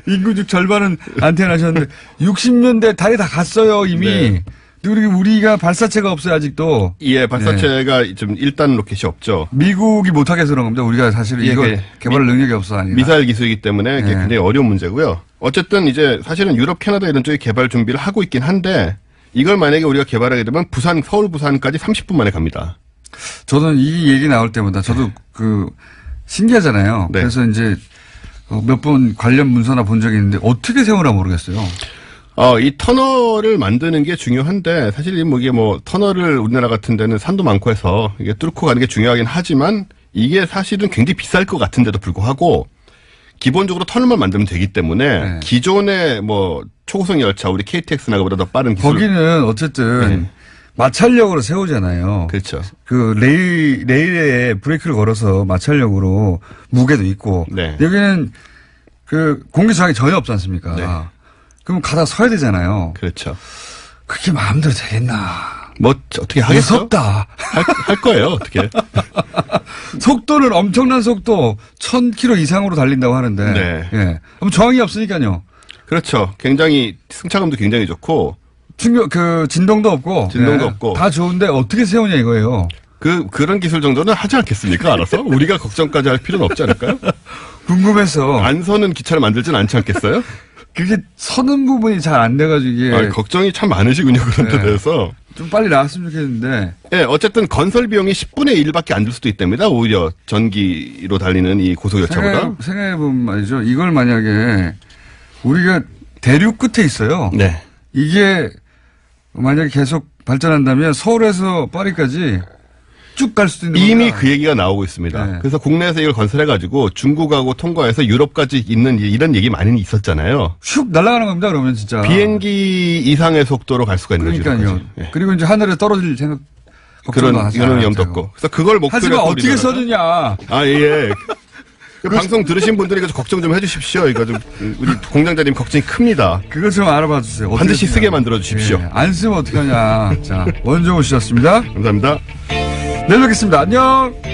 인구 중 절반은 안 태어나셨는데, 60년대 달에 다 갔어요, 이미. 네. 우리가 발사체가 없어요, 아직도. 예, 발사체가 좀 1단 로켓이 없죠. 미국이 못하게 해서 그런 겁니다. 우리가 사실 예, 이거 그 개발 능력이 없어 아니라. 미사일 기술이기 때문에 그게 굉장히 어려운 문제고요. 어쨌든 이제 사실은 유럽, 캐나다 이런 쪽이 개발 준비를 하고 있긴 한데 이걸 만약에 우리가 개발하게 되면 서울, 부산까지 30분 만에 갑니다. 저는 이 얘기 나올 때마다 저도 신기하잖아요. 네. 그래서 이제 몇 번 관련 문서나 본 적이 있는데 어떻게 세우나 모르겠어요. 이 터널을 만드는 게 중요한데 사실 이게 터널을 우리나라 같은 데는 산도 많고 해서 이게 뚫고 가는 게 중요하긴 하지만 이게 사실은 굉장히 비쌀 것 같은데도 불구하고 기본적으로 터널만 만들면 되기 때문에 네. 기존의 초고속 열차 우리 KTX나 그보다 더 빠른 기술. 거기는 어쨌든 마찰력으로 세우잖아요. 그렇죠. 레일에 브레이크를 걸어서 마찰력으로 무게도 있고. 네. 여기는 공기 저항이 전혀 없지 않습니까? 네. 그럼 가다 서야 되잖아요. 그렇죠. 그게 마음대로 되겠나. 어떻게 하겠어? 무섭다. 할 거예요, 어떻게. 속도는 엄청난 속도 1000km 이상으로 달린다고 하는데. 네. 예. 그럼 저항이 없으니까요. 그렇죠. 굉장히 승차감도 굉장히 좋고 진동도 없고. 진동도 예. 없고. 다 좋은데 어떻게 세우냐 이거예요. 그런 기술 정도는 하지 않겠습니까? 알아서? 우리가 걱정까지 할 필요는 없지 않을까요? 궁금해서. 안 서는 기차를 만들진 않지 않겠어요? 그게 서는 부분이 잘 안 돼가지고 이게. 걱정이 참 많으시군요. 그런 데 네. 대해서. 좀 빨리 나왔으면 좋겠는데. 예, 어쨌든 건설 비용이 10분의 1밖에 안 들 수도 있답니다. 오히려 전기로 달리는 이 고속열차보다. 생각해보면 말이죠. 이걸 만약에 우리가 대륙 끝에 있어요. 네. 이게 만약에 계속 발전한다면 서울에서 파리까지 쭉 갈 수도 있는 이미 겁니다. 그 얘기가 나오고 있습니다. 네. 그래서 국내에서 이걸 건설해가지고 중국하고 통과해서 유럽까지 있는 이런 얘기 많이 있었잖아요. 슉 날아가는 겁니다. 그러면 진짜. 비행기 이상의 속도로 갈 수가 있는 그러니까요. 유럽까지. 예. 그리고 이제 하늘에 떨어질 생각 걱정도 그런 하지 이런 않아요, 위험도 제가. 없고. 그래서 그걸 목표로 하지만 해서 어떻게 우리나라가- 써주냐. 예. 그 방송 들으신 분들이 이거 걱정 좀 해주십시오. 이거 좀 우리 공장장님 걱정이 큽니다. 그것 좀 알아봐 주세요. 어떻게 반드시 쓰냐. 쓰게 만들어 주십시오. 예, 안 쓰면 어떡하냐. 자, 원종우 씨였습니다. 감사합니다. 내일 뵙겠습니다. 안녕.